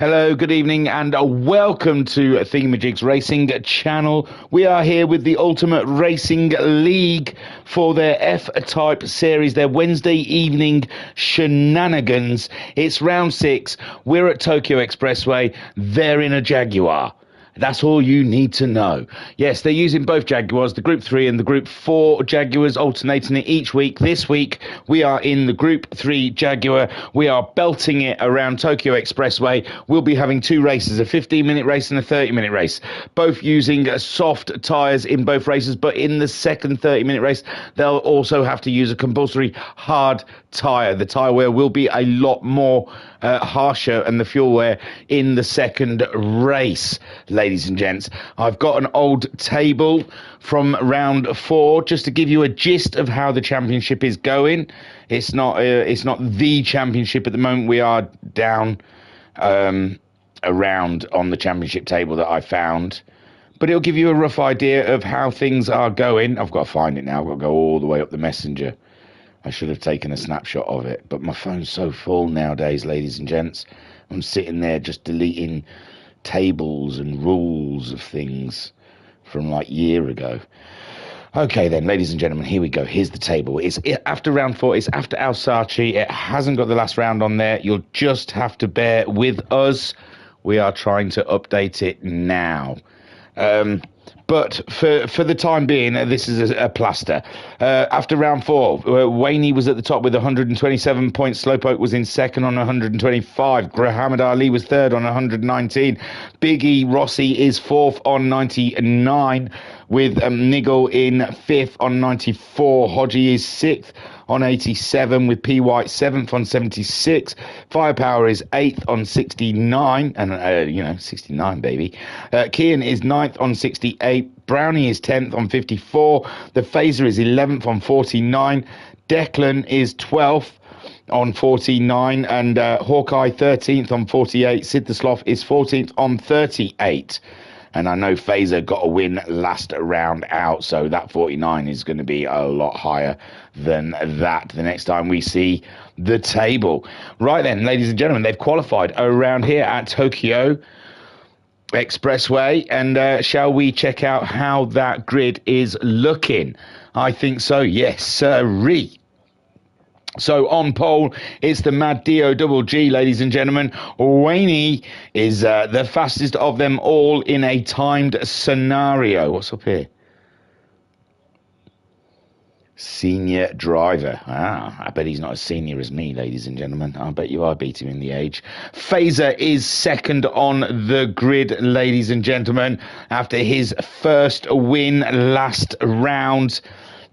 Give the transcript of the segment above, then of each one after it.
Hello, good evening, and welcome to Thingamajigs Racing channel. We are here with the Ultimate Racing League for their F-Type series, their Wednesday evening shenanigans. It's round 6. We're at Tokyo Expressway. They're in a Jaguar. That's all you need to know. Yes, they're using both Jaguars, the Group 3 and the Group 4 Jaguars, alternating it each week. This week, we are in the Group 3 Jaguar. We are belting it around Tokyo Expressway. We'll be having 2 races, a 15-minute race and a 30-minute race, both using soft tyres in both races, but in the second 30-minute race, they'll also have to use a compulsory hard tyre. The tyre wear will be a lot more harsher, and the fuel wear in the second race. Ladies and gents, I've got an old table from round 4 just to give you a gist of how the championship is going. It's not the championship at the moment. We are down around on the championship table that I found, but it'll give you a rough idea of how things are going. I've got to find it now. I've got to go all the way up the messenger. I should have taken a snapshot of it, but my phone's so full nowadays, ladies and gents. I'm sitting there just deleting tables and rules of things from like a year ago. Okay then, ladies and gentlemen, here we go. Here's the table. It's after round 4. It's after Alsace. It hasn't got the last round on there. You'll just have to bear with us. We are trying to update it now. But for the time being, this is a plaster. After round 4, Waney was at the top with 127 points. Slowpoke was in second on 125. Muhammad Ali was third on 119. Big E Rossi is fourth on 99, with Niggle in fifth on 94. Hodgie is sixth on 87, with P. White 7th on 76. Firepower is 8th on 69, and 69, baby. Kian is 9th on 68. Brownie is 10th on 54. The Phaser is 11th on 49. Declan is 12th on 49, and Hawkeye 13th on 48. Sid the Sloth is 14th on 38. And I know Phaser got a win last round out, so that 49 is going to be a lot higher than that the next time we see the table. Right then, ladies and gentlemen, they've qualified around here at Tokyo Expressway, and shall we check out how that grid is looking? I think so, yes, sirree. So on pole, it's the Mad Dio Double G, ladies and gentlemen. Waney is the fastest of them all in a timed scenario. What's up here? Senior driver. I bet he's not as senior as me, ladies and gentlemen. I bet you I beat him in the age. Phaser is second on the grid, ladies and gentlemen, after his first win last round.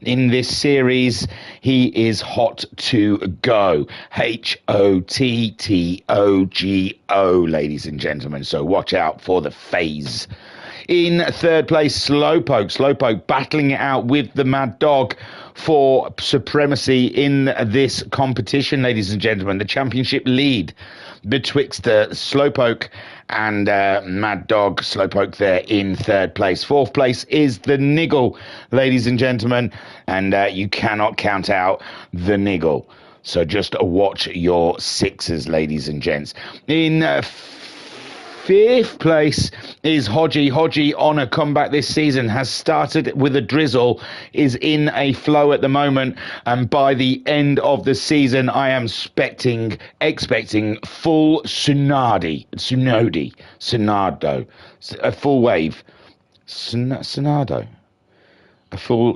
In this series, he is hot to go. Hottogo, ladies and gentlemen. So watch out for the phase. In third place, Slowpoke. Slowpoke battling it out with the Mad Dog for supremacy in this competition, ladies and gentlemen. The championship lead betwixt Slowpoke and Mad Dog. Slowpoke there in third place. Fourth place is the Niggle, ladies and gentlemen, and you cannot count out the Niggle. So just watch your sixes, ladies and gents. In fifth place is Hodgie. Hodgie, on a comeback this season, has started with a drizzle, is in a flow at the moment, and by the end of the season, I am expecting full Tsunado, a full wave, Tsunado, a full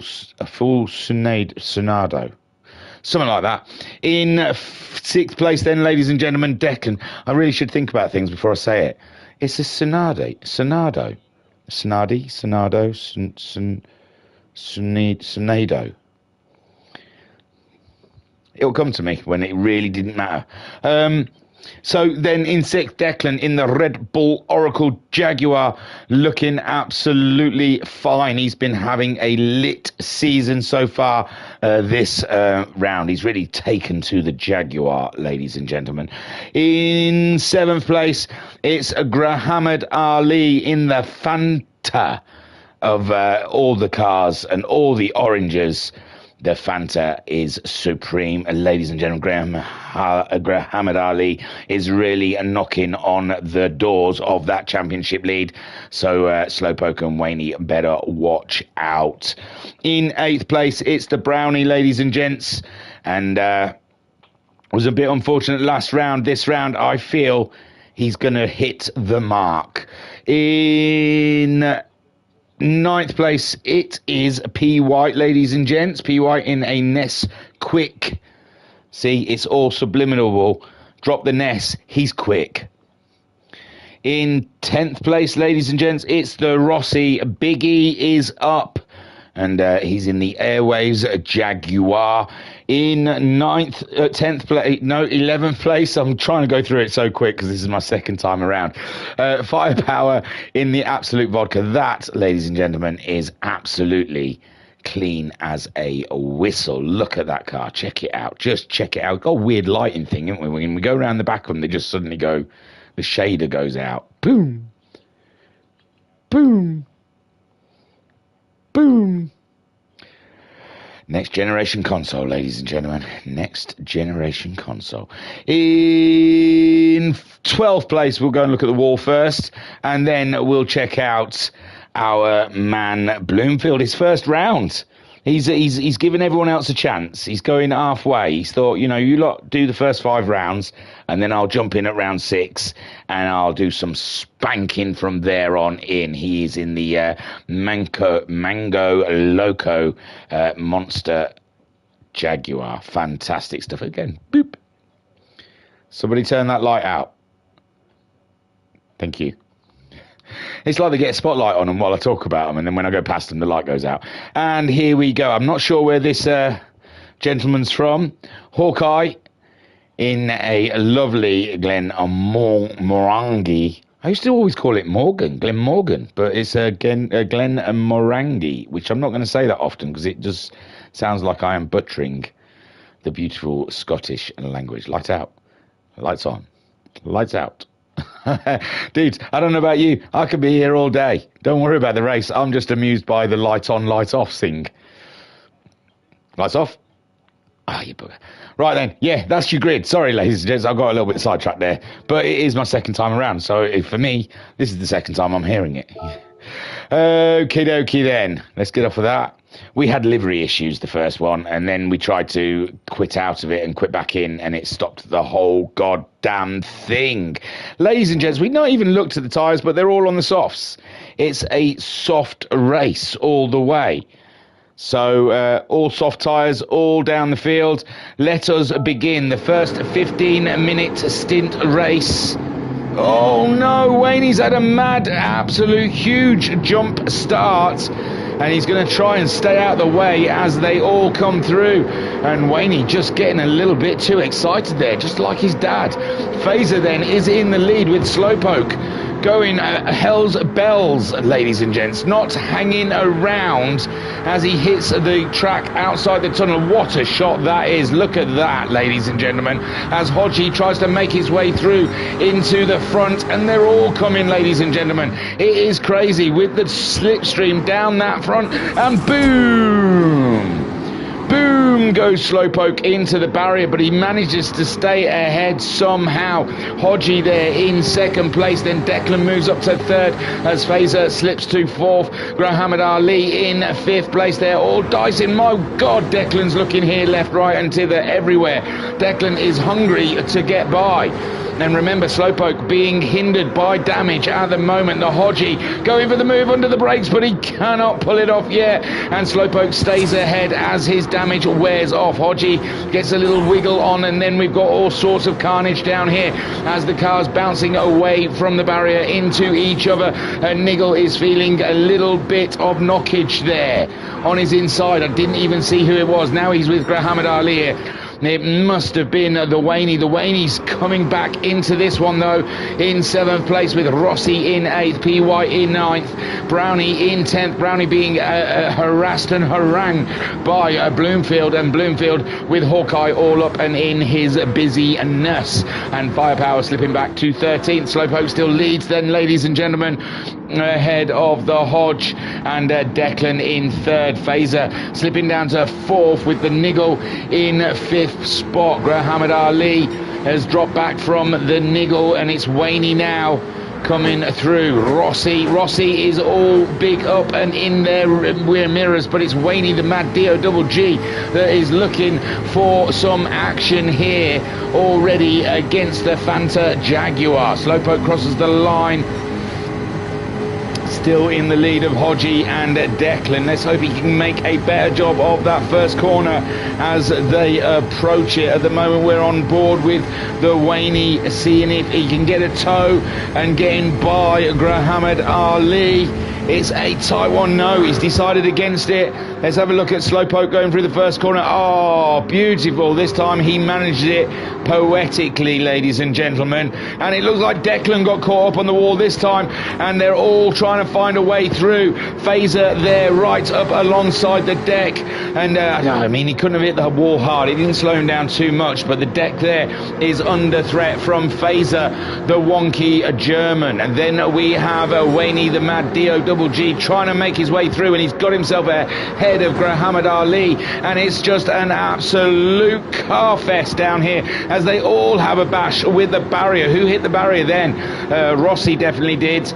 Tsunado. Something like that. In sixth place, then, ladies and gentlemen, Declan. I really should think about things before I say it. It's a Tsunado. It'll come to me when it really didn't matter. So then in sixth, Declan in the Red Bull Oracle Jaguar, looking absolutely fine. He's been having a lit season so far this round. He's really taken to the Jaguar, ladies and gentlemen. In seventh place, it's Muhammad Ali in the Fanta of all the cars and all the oranges. The Fanta is supreme. Ladies and gentlemen, Muhammad Ali is really knocking on the doors of that championship lead. So Slowpoke and Waney better watch out. In 8th place, it's the Brownie, ladies and gents. And was a bit unfortunate last round. This round, I feel he's going to hit the mark. In 9th place, it is P. White, ladies and gents. P. White in a Ness quick. See, it's all subliminal. Drop the Ness. He's quick. In 10th place, ladies and gents, it's the Rossi. Biggie is up. And he's in the Airwaves Jaguar. In 11th place. I'm trying to go through it so quick because this is my second time around. Firepower in the Absolute Vodka. That, ladies and gentlemen, is absolutely clean as a whistle. Look at that car. Check it out. Just check it out. Got a weird lighting thing, haven't we? When we go around the back of them, they just suddenly go, the shader goes out. Boom. Boom. Boom. Next generation console, ladies and gentlemen. Next generation console. In 12th place, we'll go and look at the wall first, and then we'll check out our man Bloomfield. His first round. He's given everyone else a chance. He's going halfway. He's thought, you know, you lot do the first 5 rounds, and then I'll jump in at round 6, and I'll do some spanking from there on in. He is in the Mango Loco Monster Jaguar. Fantastic stuff. Again, boop. Somebody turn that light out. Thank you. It's like they get a spotlight on them while I talk about them, and then when I go past them, the light goes out. And here we go. I'm not sure where this gentleman's from. Hawkeye in a lovely Glenmorangie. I used to always call it Glenmorgan, but it's Glenmorangie, which I'm not going to say that often because it just sounds like I am butchering the beautiful Scottish language. Lights out. Lights on. Lights out. Dude, I don't know about you. I could be here all day. Don't worry about the race. I'm just amused by the light on, light off thing. Lights off. Ah, you bugger. Right then, yeah, that's your grid. Sorry, ladies and gents, I got a little bit sidetracked there, but it is my second time around. So for me, this is the second time I'm hearing it. Okie dokie then. Let's get off of that. We had livery issues the first one, and then we tried to quit out of it and quit back in, and it stopped the whole goddamn thing. Ladies and gents, we've not even looked at the tyres, but they're all on the softs. It's a soft race all the way. So all soft tyres, all down the field. Let us begin the first 15-minute stint race. Oh no, Waney's had a mad, absolute huge jump start, and he's going to try and stay out of the way as they all come through. And Waney just getting a little bit too excited there, just like his dad. Phaser then is in the lead with Slowpoke going hell's bells, ladies and gents, not hanging around as he hits the track outside the tunnel. What a shot that is. Look at that, ladies and gentlemen, as Hodgie tries to make his way through into the front, and they're all coming, ladies and gentlemen. It is crazy with the slipstream down that front, and boom! Boom goes Slowpoke into the barrier, but he manages to stay ahead somehow. Hodgie there in second place, then Declan moves up to third as Phaser slips to fourth. Muhammad Ali in fifth place. They're all dicing. My God, Declan's looking here, left, right and thither, everywhere. Declan is hungry to get by. And remember, Slowpoke being hindered by damage at the moment. The Hodgie going for the move under the brakes, but he cannot pull it off yet. And Slowpoke stays ahead as his damage wears off. Hodgie gets a little wiggle on, and then we've got all sorts of carnage down here as the cars bouncing away from the barrier into each other. And Niggle is feeling a little bit of knockage there on his inside. I didn't even see who it was. Now he's with Muhammad Ali here. It must have been the Waney. The Waney's coming back into this one, though, in 7th place with Rossi in 8th, PY in 9th, Brownie in 10th, Brownie being harassed and harangued by Bloomfield, and Bloomfield with Hawkeye all up and in his busyness, and Firepower slipping back to 13th. Slowpoke still leads then, ladies and gentlemen. ahead of the Hodge, and Declan in third. Fazer slipping down to fourth with the Niggle in fifth spot. Muhammad Ali has dropped back from the Niggle, and it's Waney now coming through. Rossi is all big up and in their rear mirrors, but it's Waney the Mad DOGG that is looking for some action here already against the Fanta Jaguar. Slowpoke crosses the line, still in the lead of Hodgie and Declan. Let's hope he can make a better job of that first corner as they approach it. At the moment we're on board with the Waney, seeing if he can get a toe and getting by Muhammad Ali. It's a tight one. No, he's decided against it. Let's have a look at Slowpoke going through the first corner. Oh, beautiful. This time he managed it poetically, ladies and gentlemen. And it looks like Declan got caught up on the wall this time, and they're all trying to find a way through. Fazer there right up alongside the deck. And I mean, he couldn't have hit the wall hard. It didn't slow him down too much, but the deck there is under threat from Fazer, the wonky German. And then we have Waney the Mad DOGG trying to make his way through, and he's got himself ahead of Muhammad Ali, and it's just an absolute car fest down here as they all have a bash with the barrier. Who hit the barrier then? Rossi definitely did.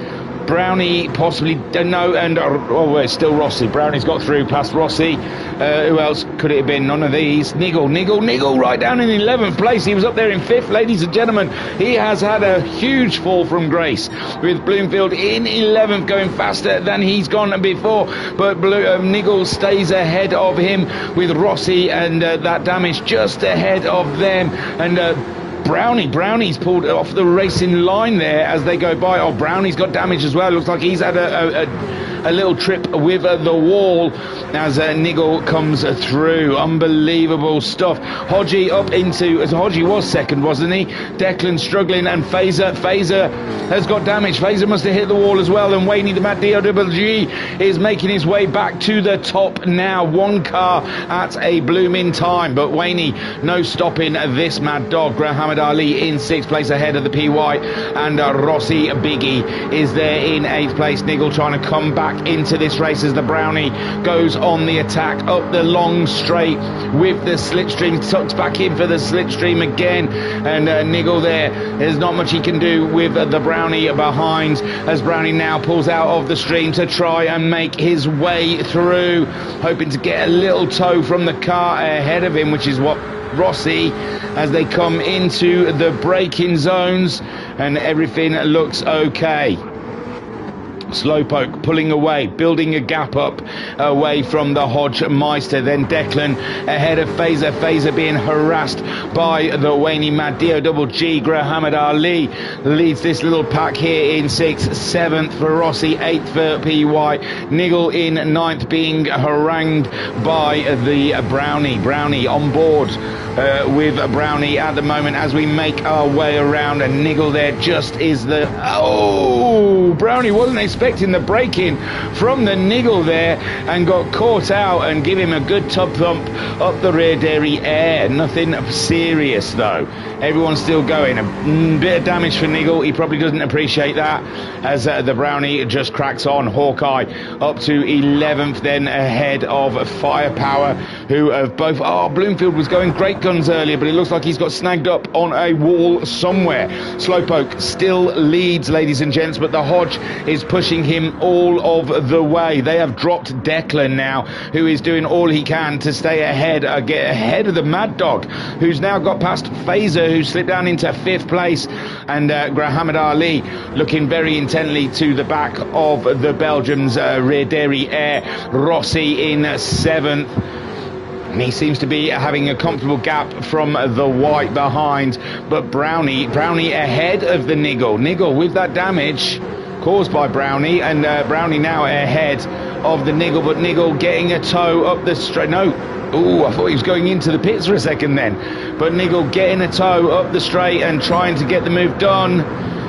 Brownie possibly, no, and it's still Rossi. Brownie's got through past Rossi. Who else could it have been? None of these. Niggle right down in 11th place. He was up there in 5th, ladies and gentlemen. He has had a huge fall from grace, with Bloomfield in 11th, going faster than he's gone before, but Niggle stays ahead of him with Rossi, and that damage just ahead of them. And Brownie's pulled off the racing line there as they go by. Oh, Brownie's got damage as well. Looks like he's had a little trip with the wall as Niggle comes through. Unbelievable stuff. Hodgie up into, as Hodgie was second, wasn't he? Declan struggling, and Fazer has got damage. Fazer must have hit the wall as well, and Waney the Mad DOGG is making his way back to the top now. One car at a blooming time, but Waney no stopping this mad dog. Muhammad Ali in 6th place ahead of the PY, and Rossi Biggie is there in 8th place. Niggle trying to come back into this race as the Brownie goes on the attack up the long straight with the slipstream, tucks back in for the slipstream again, and Niggle there's not much he can do with the Brownie behind, as Brownie now pulls out of the stream to try and make his way through, hoping to get a little toe from the car ahead of him, which is what Rossi, as they come into the braking zones, and everything looks okay. Slowpoke pulling away, building a gap up away from the Hodge Meister. Then Declan ahead of Fazer. Fazer being harassed by the Waney Mad DOGG. Muhammad Ali leads this little pack here in 6th, 7th for Rossi, 8th for PY. Niggle in 9th, being harangued by the Brownie on board with Brownie at the moment as we make our way around, and Niggle there just is the... Oh! Brownie wasn't expecting the break-in from the Niggle there, and got caught out, and give him a good tub thump up the rear derriere. Nothing serious though. Everyone's still going. A bit of damage for Niggle. He probably doesn't appreciate that, as the Brownie just cracks on. Hawkeye up to 11th, then ahead of Firepower, who have both... Oh, Bloomfield was going great guns earlier, but it looks like he's got snagged up on a wall somewhere. Slowpoke still leads, ladies and gents, but the Hodge is pushing him all of the way. They have dropped Declan now, who is doing all he can to stay ahead, get ahead of the Mad Dog, who's now got past Fazer, who slipped down into 5th place, and Muhammad Ali looking very intently to the back of the Belgium's rear derriere. Rossi in 7th. And he seems to be having a comfortable gap from the white behind, but Brownie ahead of the Niggle with that damage caused by Brownie, and Brownie now ahead of the Niggle, but Niggle getting a toe up the straight. No, ooh, I thought he was going into the pits for a second then, but Niggle getting a toe up the straight and trying to get the move done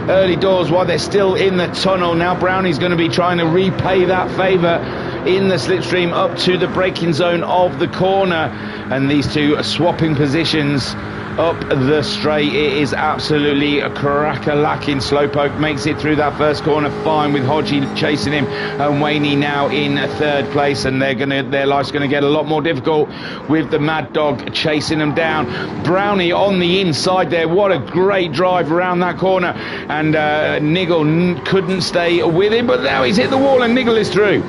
early doors while they're still in the tunnel. Now Brownie's going to be trying to repay that favour in the slipstream up to the braking zone of the corner, and these two are swapping positions up the straight. It is absolutely a crack-a-lacking. Slowpoke makes it through that first corner fine, with Hodgie chasing him, and Waney now in third place, and their life's gonna get a lot more difficult with the Mad Dog chasing them down. Brownie on the inside there, what a great drive around that corner, and Niggle couldn't stay with him, but now he's hit the wall and Niggle is through.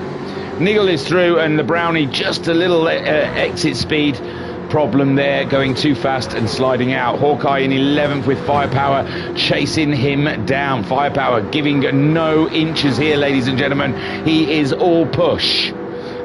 Niggle is through, and the Brownie just a little exit speed problem there, going too fast and sliding out. Hawkeye in 11th with Firepower chasing him down. Firepower giving no inches here, ladies and gentlemen. He is all push.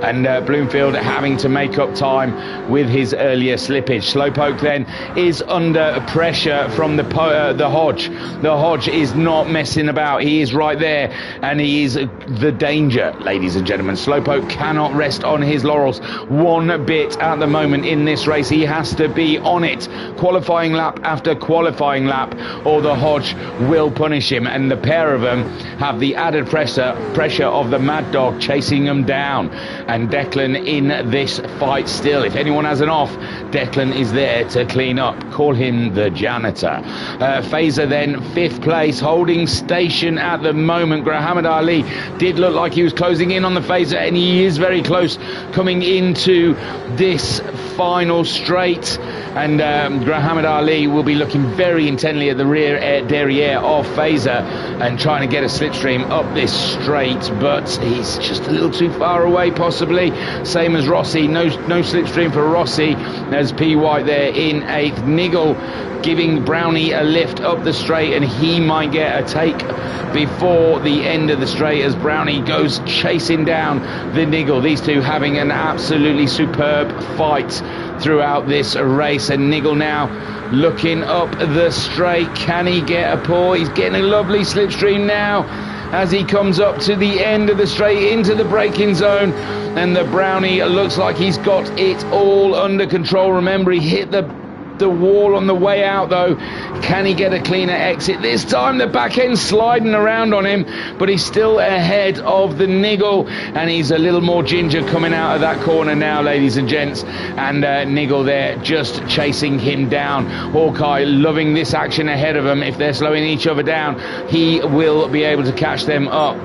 And Bloomfield having to make up time with his earlier slippage. Slowpoke then is under pressure from the Hodge. The Hodge is not messing about. He is right there, and he is the danger, ladies and gentlemen. Slowpoke cannot rest on his laurels one bit at the moment in this race. He has to be on it, qualifying lap after qualifying lap, or the Hodge will punish him. And the pair of them have the added pressure of the Mad Dog chasing them down. And Declan in this fight still. If anyone has an off, Declan is there to clean up. Call him the janitor. Fazer then 5th place, holding station at the moment. Grahamad Ali did look like he was closing in on the Fazer, and he is very close coming into this final straight. And Grahamad Ali will be looking very intently at the rear derriere of Fazer and trying to get a slipstream up this straight, but he's just a little too far away possibly. Same as Rossi, no slipstream for Rossi, as P. White there in 8th. Niggle giving Brownie a lift up the straight, and he might get a take before the end of the straight as Brownie goes chasing down the Niggle. These two having an absolutely superb fight throughout this race, and Niggle now looking up the straight. Can he get a pull? He's getting a lovely slipstream now as he comes up to the end of the straight into the braking zone, and the Brownie looks like he's got it all under control. Remember, he hit the wall on the way out though. Can he get a cleaner exit this time? The back end sliding around on him, but he's still ahead of the Niggle, and he's a little more ginger coming out of that corner now, ladies and gents, and Niggle there just chasing him down. Hawkeye loving this action ahead of him. If they're slowing each other down, he will be able to catch them up.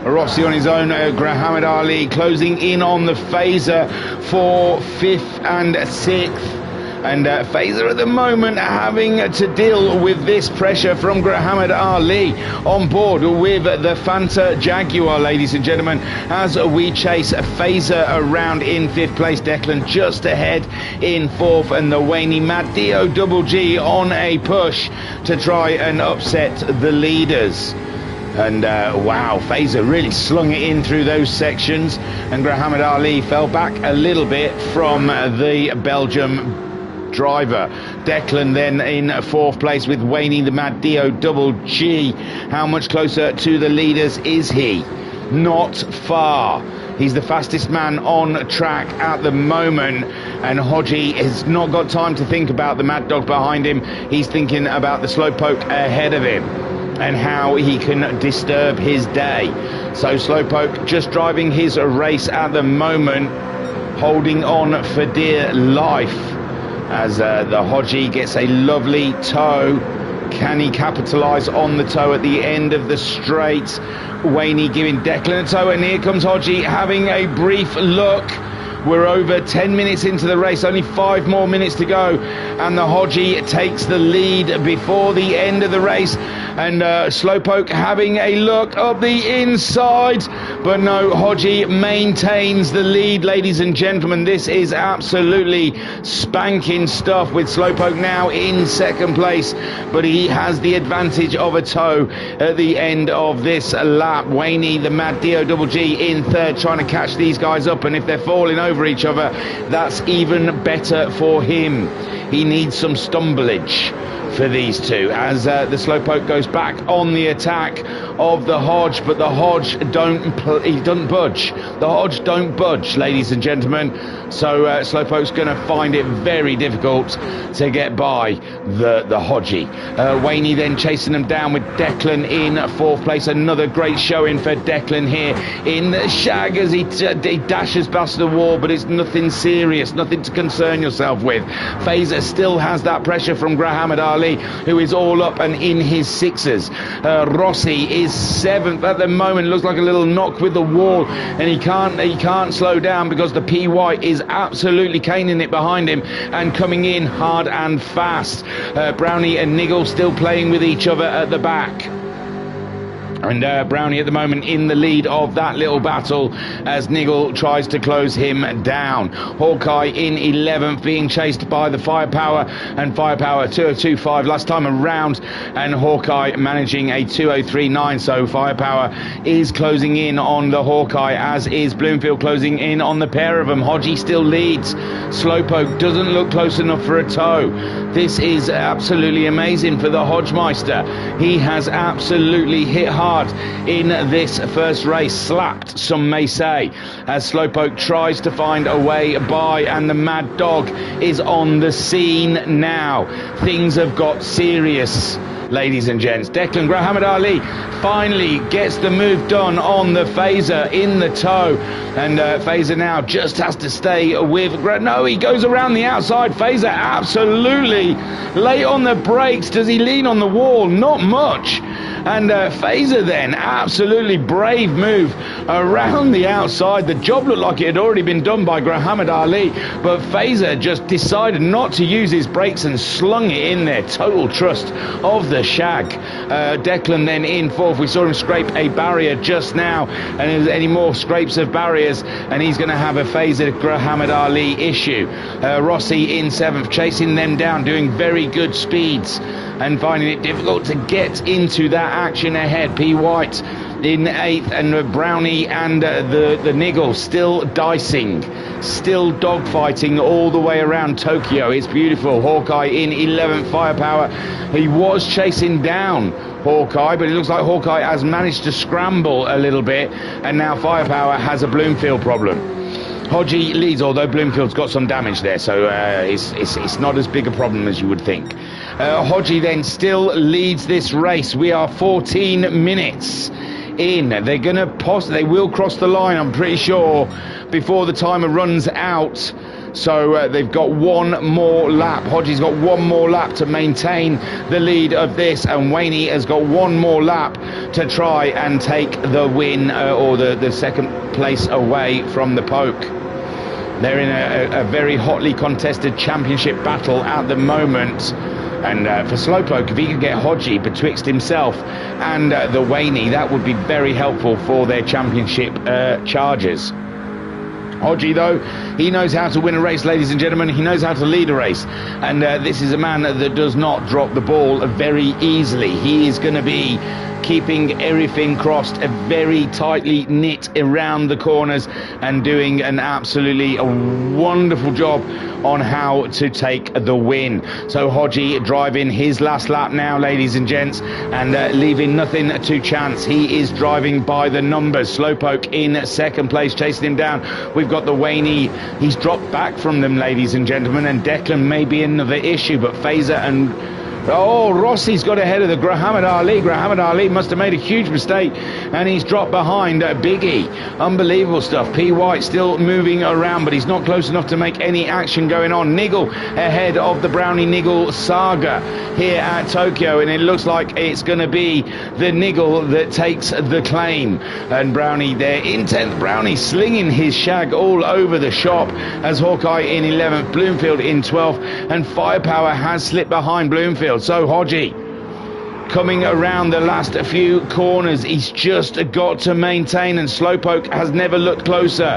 Rossi on his own, Grahamad Ali closing in on the Fazer for 5th and 6th. And Fazer at the moment having to deal with this pressure from Grahamad Ali on board with the Fanta Jaguar, ladies and gentlemen, as we chase Fazer around in 5th place. Declan just ahead in 4th, and the Waney Mad Dio Double G on a push to try and upset the leaders. And wow, Fazer really slung it in through those sections, and Grahamad Ali fell back a little bit from the Belgium driver. Declan then in 4th place with Waney the Mad Dio Double G. How much closer to the leaders is he? Not far. He's the fastest man on track at the moment, and Hodgie has not got time to think about the Mad Dog behind him. He's thinking about the Slowpoke ahead of him and how he can disturb his day. So Slowpoke just driving his race at the moment, holding on for dear life as the Hodgie gets a lovely toe. Can he capitalise on the toe at the end of the straight? Waney giving Declan a toe, and here comes Hodgie having a brief look. We're over 10 minutes into the race, only 5 more minutes to go, and the Hodgie takes the lead before the end of the race. And Slowpoke having a look up the inside, but no, Hodgie maintains the lead, ladies and gentlemen. This is absolutely spanking stuff, with Slowpoke now in 2nd place, but he has the advantage of a toe at the end of this lap. Waney the Mad Dio Double G in 3rd, trying to catch these guys up, and if they're falling over each other, that's even better for him. He needs some stumblage. for these two as the Slowpoke goes back on the attack of the Hodge, but the Hodge he doesn't budge. The Hodge don't budge, ladies and gentlemen. So Slowpoke's going to find it very difficult to get by the Hodgie. Waney then chasing them down with Declan in 4th place. Another great showing for Declan here in the shag as he dashes past the wall, but it's nothing serious, nothing to concern yourself with. Fazer still has that pressure from Grahamad Ali, who is all up and in his 6s. Rossi is 7th at the moment. Looks like a little knock with the wall, and he can't slow down because the PY is absolutely caning it behind him and coming in hard and fast. Brownie and Niggle still playing with each other at the back. And Brownie at the moment in the lead of that little battle as Niggle tries to close him down. Hawkeye in 11th being chased by the Firepower, and Firepower 2025 last time around, and Hawkeye managing a 2039. So Firepower is closing in on the Hawkeye, as is Bloomfield closing in on the pair of them. Hodgie still leads. Slowpoke doesn't look close enough for a toe. This is absolutely amazing for the Hodgemeister. He has absolutely hit hard in this first race, slapped some may say, as Slowpoke tries to find a way by, and the Mad Dog is on the scene now. Things have got serious, ladies and gents. Declan Grahamad Ali finally gets the move done on the Fazer in the toe, and Fazer now just has to stay with no, he goes around the outside. Fazer absolutely late on the brakes. Does he lean on the wall? Not much. And Fazer then, absolutely brave move around the outside. The job looked like it had already been done by Grahamad Ali, but Fazer just decided not to use his brakes and slung it in there. Total trust of the shag. Declan then in 4th. We saw him scrape a barrier just now, and there's any more scrapes of barriers and he's going to have a Fazer Grahamad Ali issue. Rossi in 7th, chasing them down, doing very good speeds and finding it difficult to get into that action ahead. P. White in 8th, and Brownie and the Niggle still dicing, still dogfighting all the way around Tokyo. It's beautiful. Hawkeye in 11th. Firepower, he was chasing down Hawkeye, but it looks like Hawkeye has managed to scramble a little bit, and now Firepower has a Bloomfield problem. Hodgie leads, although Bloomfield's got some damage there, so it's not as big a problem as you would think. Hodgie then still leads this race. We are 14 minutes in. They're gonna they will cross the line, I'm pretty sure, before the timer runs out. So they've got one more lap. Hodgie's got one more lap to maintain the lead of this, and Waney has got one more lap to try and take the win or the 2nd place away from the Poke. They're in a very hotly contested championship battle at the moment. And for Slowpoke, if he could get Hodgie betwixt himself and the Waney, that would be very helpful for their championship charges. Hodgie, though, he knows how to win a race, ladies and gentlemen. He knows how to lead a race. And this is a man that does not drop the ball very easily. He is going to be keeping everything crossed, very tightly knit around the corners, and doing an absolutely wonderful job on how to take the win. So Hodgie driving his last lap now, ladies and gents, and leaving nothing to chance. He is driving by the numbers. Slowpoke in 2nd place, chasing him down. We've got the Waney. He's dropped back from them, ladies and gentlemen, and Declan may be another issue, but Fazer and Rossi's got ahead of the Grahamad Ali. Grahamad Ali must have made a huge mistake, and he's dropped behind Biggie. Unbelievable stuff. P. White still moving around, but he's not close enough to make any action going on. Niggle ahead of the Brownie Niggle saga here at Tokyo, and it looks like it's going to be the Niggle that takes the claim. And Brownie there in 10th. Brownie slinging his shag all over the shop as Hawkeye in 11th, Bloomfield in 12th, and Firepower has slipped behind Bloomfield. So Hodgie coming around the last few corners, he's just got to maintain, and Slowpoke has never looked closer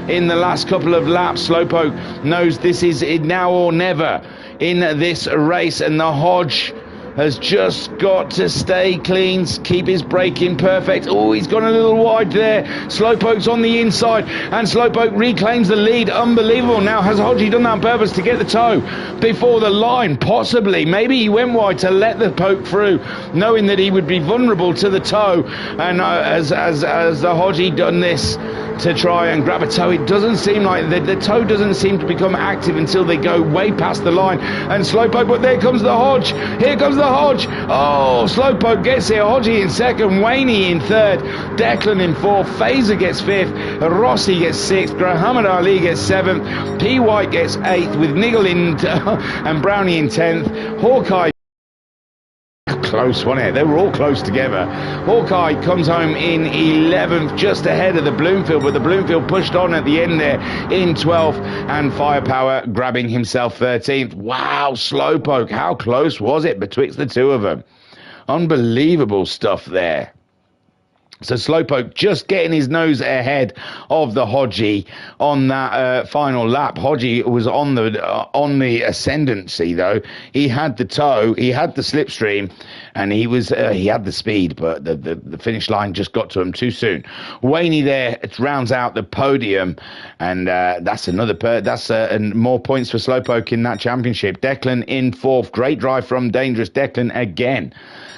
in the last couple of laps. Slowpoke knows this is now or never in this race, and the Hodge has just got to stay clean, keep his braking perfect. Oh, he's gone a little wide there. Slowpoke's on the inside, and Slowpoke reclaims the lead. Unbelievable. Now, has Hodgie done that on purpose to get the toe before the line? Possibly. Maybe he went wide to let the poke through, knowing that he would be vulnerable to the toe. And as the Hodgie done this to try and grab a toe, it doesn't seem like the toe doesn't seem to become active until they go way past the line. And Slowpoke, but there comes the Hodge. Here comes the Hodge. Oh, Slowpoke gets here. Hodgie in second, Waney in third, Declan in fourth, Phaser gets fifth, Rossi gets sixth, Muhammad Ali gets seventh, P. White gets eighth, with Niggle in and Brownie in 10th. Hawkeye, close, wasn't it? They were all close together. Hawkeye comes home in 11th, just ahead of the Bloomfield, but the Bloomfield pushed on at the end there in 12th, and Firepower grabbing himself 13th. Wow, Slowpoke, how close was it betwixt the two of them? Unbelievable stuff there. So Slowpoke just getting his nose ahead of the Hodgie on that final lap. Hodgie was on the ascendancy though. He had the toe, he had the slipstream, and he had the speed, but the finish line just got to him too soon. Waney there rounds out the podium, and that's more points for Slowpoke in that championship. Declan in fourth, great drive from Dangerous Declan again.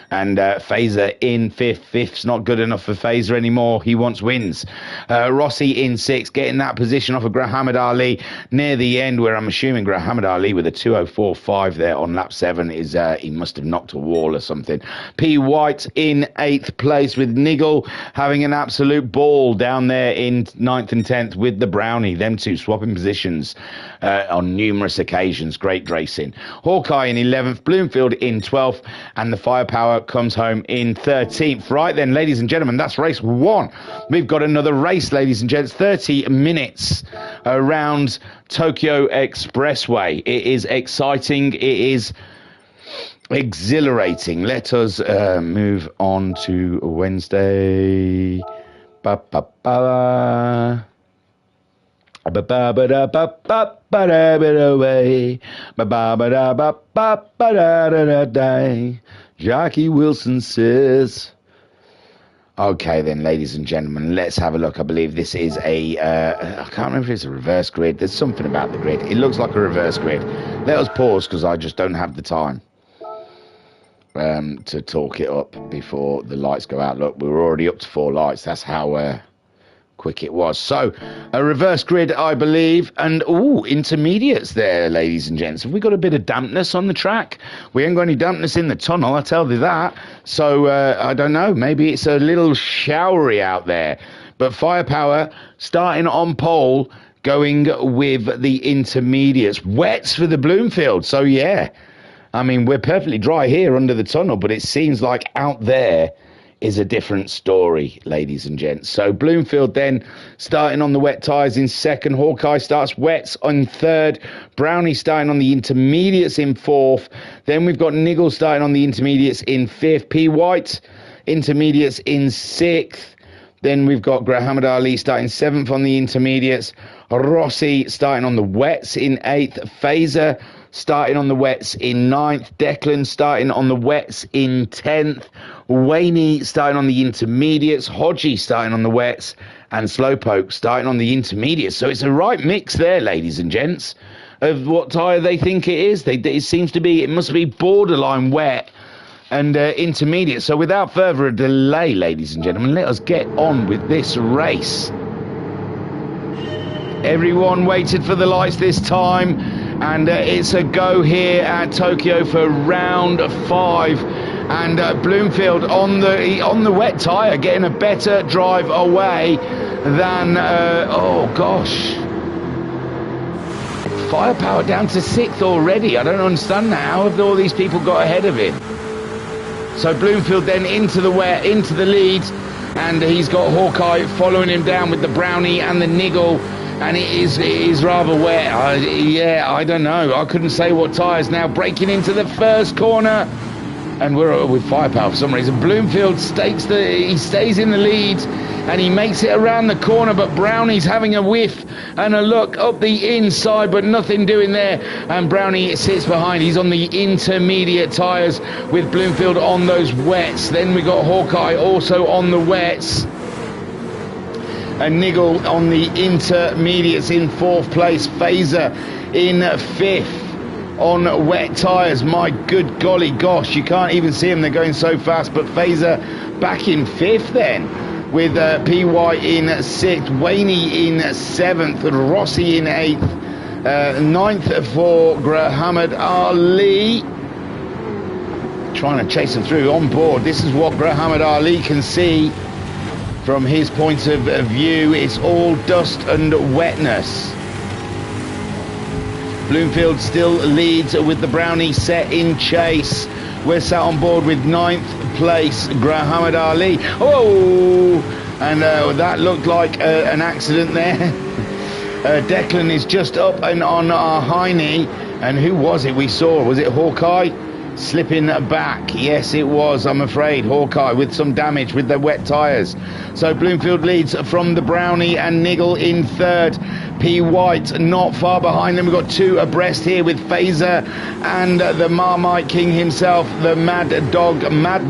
And Phaser in fifth. Fifth's not good enough for Phaser anymore. He wants wins. Rossi in sixth, getting that position off of Muhammad Ali near the end, where I'm assuming Muhammad Ali with a 2:04.5 there on lap 7 is he must have knocked a wall or something. P. White in 8th place, with Niggle having an absolute ball down there in 9th and 10th with the Brownie. Them two swapping positions on numerous occasions. Great racing. Hawkeye in 11th, Bloomfield in 12th, and the Firepower comes home in 13th. Right then, ladies and gentlemen, that's race 1. We've got another race, ladies and gents. 30 minutes around Tokyo Expressway. It is exciting. It is exhilarating. Let us move on to Wednesday. Jackie Wilson says, okay then, ladies and gentlemen, let's have a look. I believe this is I can't remember if it's a reverse grid. There's something about the grid. It looks like a reverse grid. Let us pause, because I just don't have the time to talk it up before the lights go out. Look, we're already up to 4 lights. That's how quick it was. So a reverse grid, I believe, and intermediates there, ladies and gents. Have we got a bit of dampness on the track? We ain't got any dampness in the tunnel, I tell you that. So I don't know, maybe it's a little showery out there. But Firepower starting on pole, going with the intermediates. Wets for the Bloomfield. So yeah, I mean, we're perfectly dry here under the tunnel, but it seems like out there is a different story, ladies and gents. So Bloomfield then starting on the wet tyres in second. Hawkeye starts wets on third. Brownie starting on the intermediates in fourth. Then we've got Niggle starting on the intermediates in fifth. P. White intermediates in sixth. Then we've got Muhammad Ali starting seventh on the intermediates. Rossi starting on the wets in eighth. Phaser starting on the wets in ninth. Declan starting on the wets in 10th. Waney starting on the intermediates. Hodgie starting on the wets. And Slowpoke starting on the intermediates. So it's a right mix there, ladies and gents, of what tyre they think it is. It must be borderline wet and intermediate. So without further delay, ladies and gentlemen, let us get on with this race. Everyone waited for the lights this time, and it's a go here at Tokyo for round 5. And Bloomfield on the wet tyre, getting a better drive away than Firepower down to 6th already. I don't understand that. How have all these people got ahead of him? So Bloomfield then into the wet, into the lead, and he's got Hawkeye following him down with the Brownie and the Niggle. And it is rather wet. I don't know. I couldn't say what tyres now. Breaking into the first corner. And we're with Firepower for some reason. Bloomfield stays in the lead. and he makes it around the corner, but Brownie's having a whiff and a look up the inside, but nothing doing there, and Brownie sits behind. He's on the intermediate tyres with Bloomfield on those wets. Then we got Hawkeye also on the wets, and Niggle on the intermediates in 4th place. Phaser in 5th on wet tyres. My good golly gosh, you can't even see them, they're going so fast. But Phaser back in 5th then, with PY in 6th, Waney in 7th, Rossi in 8th, 9th for Grahamad Ali, trying to chase him through on board. This is what Grahamad Ali can see from his point of view. It's all dust and wetness. Bloomfield still leads with the Brownie set in chase. We're sat on board with 9th place, Grahamad Ali. Oh, and that looked like an accident there. Declan is just up and on our high knee. And who was it we saw? Was it Hawkeye? Slipping back. Yes, it was, I'm afraid. Hawkeye with some damage with the wet tyres. So Bloomfield leads from the Brownie, and Niggle in 3rd. P. White not far behind them. We've got 2 abreast here with Phaser and the Marmite King himself, the Mad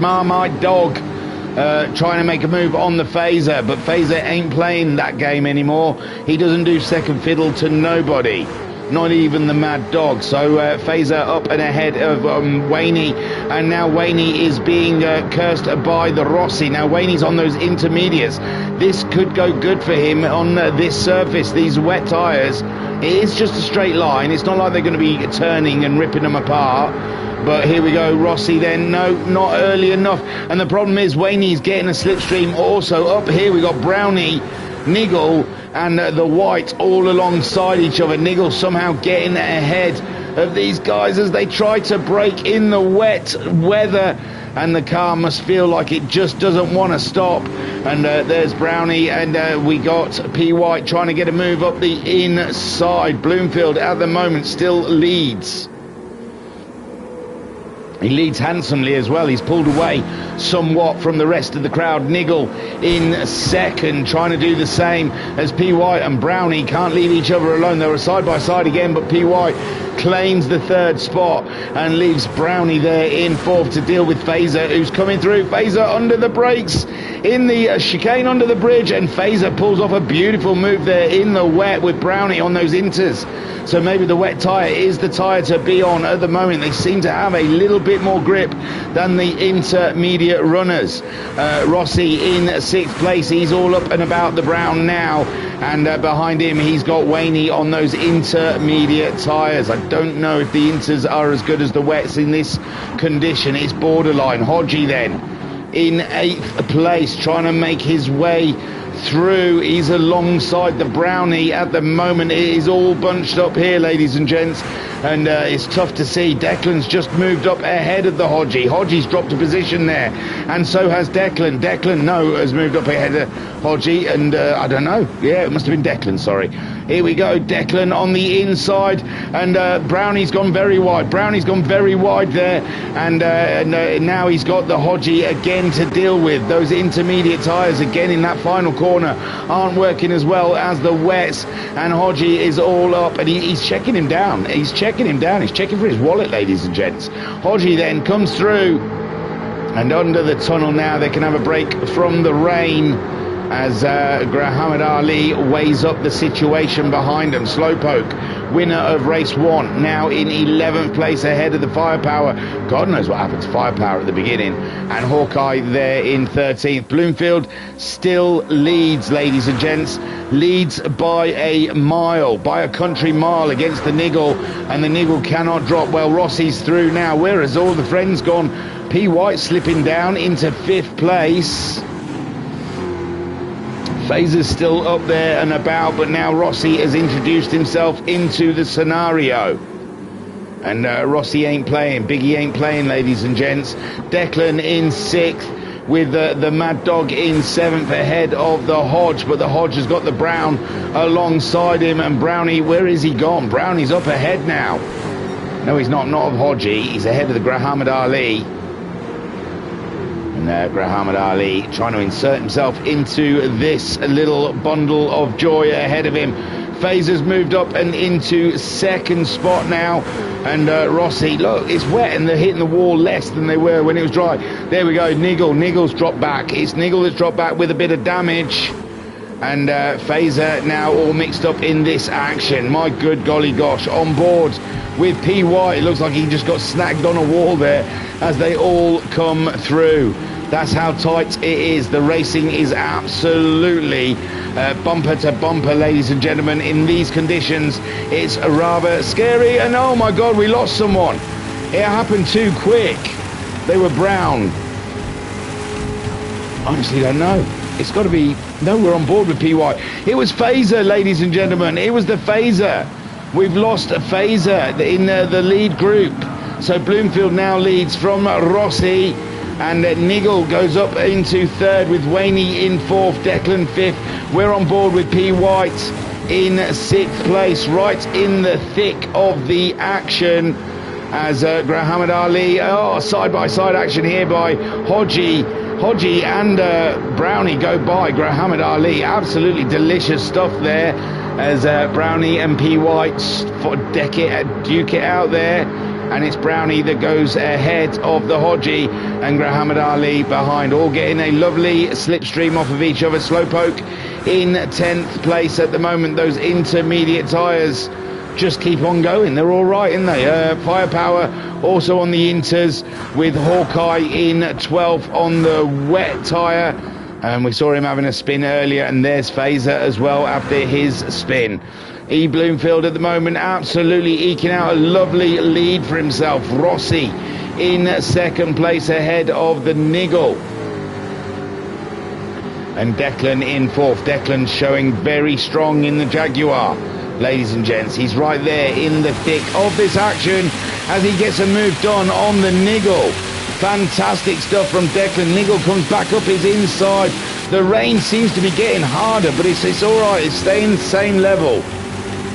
Marmite Dog, trying to make a move on the Phaser. But Phaser ain't playing that game anymore. He doesn't do second fiddle to nobody, not even the Mad Dog. So Phaser up and ahead of Waney, and now Waney is being cursed by the Rossi. Now Waney's on those intermediates. This could go good for him on this surface, these wet tyres. It is just a straight line. It's not like they're going to be turning and ripping them apart. But here we go, Rossi then, no, not early enough. And the problem is Waney's getting a slipstream also. Up here we got Brownie, Niggle and the White all alongside each other. Niggle somehow getting ahead of these guys as they try to brake in the wet weather, and the car must feel like it just doesn't want to stop. And there's Brownie, and we got P. White trying to get a move up the inside. Bloomfield at the moment still leads. He leads handsomely as well. He's pulled away somewhat from the rest of the crowd. Niggle in 2nd, trying to do the same as P. White, and Brownie can't leave each other alone. They were side by side again, but P. White claims the 3rd spot and leaves Brownie there in 4th to deal with Phaser, who's coming through. Phaser under the brakes in the chicane under the bridge, and Phaser pulls off a beautiful move there in the wet with Brownie on those inters. So maybe the wet tyre is the tyre to be on at the moment. They seem to have a little bit more grip than the intermediate runners. Rossi in 6th place. He's all up and about the brown now. And behind him, he's got Waney on those intermediate tyres. I don't know if the inters are as good as the wets in this condition. It's borderline. Hodgie then in 8th place, trying to make his way through. He's alongside the Brownie at the moment. It is all bunched up here, ladies and gents, and it's tough to see. Declan's just moved up ahead of the Hodgie. Hodgie's dropped a position there, and so has Declan. Declan, has moved up ahead of Hodgie, and I don't know. Yeah, it must have been Declan, sorry. Here we go, Declan on the inside, and Brownie's gone very wide. Brownie's gone very wide there, and now he's got the Hodgie again to deal with. Those intermediate tyres again in that final corner aren't working as well as the wets, and Hodgie is all up, and he's checking him down. He's checking him down. He's checking for his wallet, ladies and gents. Hodgie then comes through, and under the tunnel now they can have a break from the rain as Grahamad Ali weighs up the situation behind him. Slowpoke, winner of race 1, now in 11th place ahead of the Firepower. God knows what happened to Firepower at the beginning. And Hawkeye there in 13th. Bloomfield still leads, ladies and gents. Leads by a mile, by a country mile against the Niggle. And the Niggle cannot drop. Well, Rossi's through now. Where has all the friends gone? P. White slipping down into 5th place. Phaser's still up there and about, but now Rossi has introduced himself into the scenario. And Rossi ain't playing. Biggie ain't playing, ladies and gents. Declan in 6th with the Mad Dog in 7th ahead of the Hodge, but the Hodge has got the Brown alongside him. And Brownie, where is he gone? Brownie's up ahead now. No, he's not of Hodgie. He's ahead of the Grahamad Ali. And And Muhammad Ali trying to insert himself into this little bundle of joy ahead of him. Fazer's moved up and into second spot now. And Rossi, look, it's wet and they're hitting the wall less than they were when it was dry. There we go, Niggle's dropped back. It's Niggle that's dropped back with a bit of damage. And Fazer now all mixed up in this action. My good golly gosh, on board with PY. It looks like he just got snagged on a wall there as they all come through. That's how tight it is. The racing is absolutely bumper to bumper, ladies and gentlemen. In these conditions, it's rather scary. And oh my God, we lost someone. It happened too quick. They were brown. Honestly, don't know. It's got to be... No, we're on board with PY. It was Fazer, ladies and gentlemen. It was the Fazer. We've lost a Fazer in the lead group. So Bloomfield now leads from Rossi. And Niggle goes up into third with Waney in fourth, Declan fifth. We're on board with P. White in sixth place, right in the thick of the action. As Muhammad Ali, side-by-side action here by Hodgie and Brownie go by Muhammad Ali. Absolutely delicious stuff there as Brownie and P. White duke it out there. And it's Brownie that goes ahead of the Hodgie and Muhammad Ali behind, all getting a lovely slipstream off of each other. Slowpoke in 10th place at the moment. Those intermediate tyres just keep on going. They're all right, aren't they? Firepower also on the inters with Hawkeye in 12th on the wet tyre. And we saw him having a spin earlier, and there's Fazer as well after his spin. E. Bloomfield at the moment absolutely eking out a lovely lead for himself. Rossi in second place ahead of the Niggle. And Declan in fourth. Declan showing very strong in the Jaguar. Ladies and gents, he's right there in the thick of this action as he gets a move done on the Niggle. Fantastic stuff from Declan. Niggle comes back up his inside. The rain seems to be getting harder, but it's all right. It's staying the same level.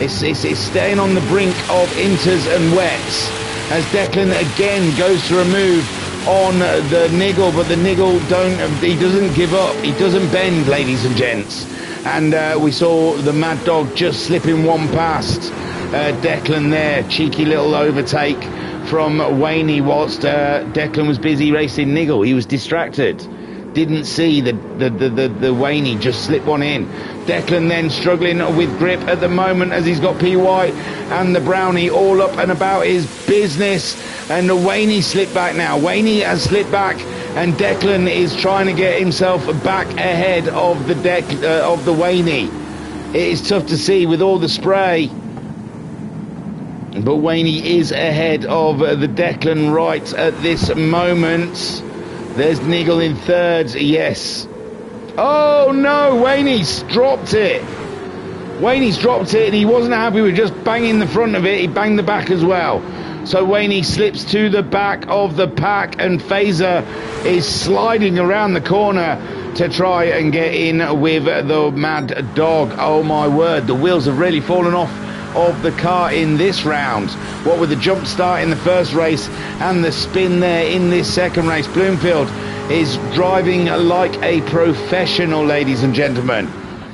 It's staying on the brink of inters and wets as Declan again goes to remove on the Niggle, but the Niggle doesn't give up. He doesn't bend, ladies and gents. And we saw the Mad Dog just slipping one past Declan there. Cheeky little overtake from Waney whilst Declan was busy racing Niggle. He was distracted. Didn't see the Waney just slip one in. Declan then struggling with grip at the moment as he's got PY and the Brownie all up and about his business. And the Waney slipped back now. Waney has slipped back and Declan is trying to get himself back ahead of the Waney. It is tough to see with all the spray. But Waney is ahead of the Declan right at this moment. There's Niggle in third, yes. Oh no, Waney's dropped it. Waney's dropped it and he wasn't happy with just banging the front of it, he banged the back as well. So Waney slips to the back of the pack and Fazer is sliding around the corner to try and get in with the Mad Dog. Oh my word, the wheels have really fallen off of the car in this round. What with the jump start in the first race and the spin there in this second race, Bloomfield is driving like a professional, ladies and gentlemen.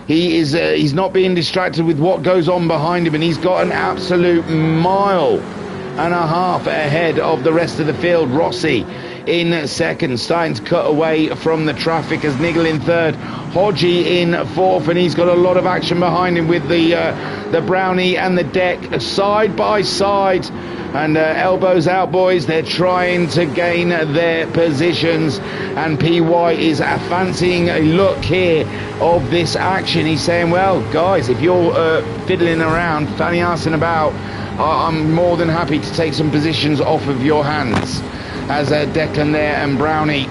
He's not being distracted with what goes on behind him, and he's got an absolute mile and a half ahead of the rest of the field. Rossi in second, starting to cut away from the traffic as Niggle in third, Hodgie in fourth, and he's got a lot of action behind him with the Brownie and the Deck side by side. And elbows out, boys. They're trying to gain their positions, and PY is fancying a look here of this action. He's saying, well, guys, if you're fiddling around, fanny arsing about, I'm more than happy to take some positions off of your hands. As Declan there and Brownie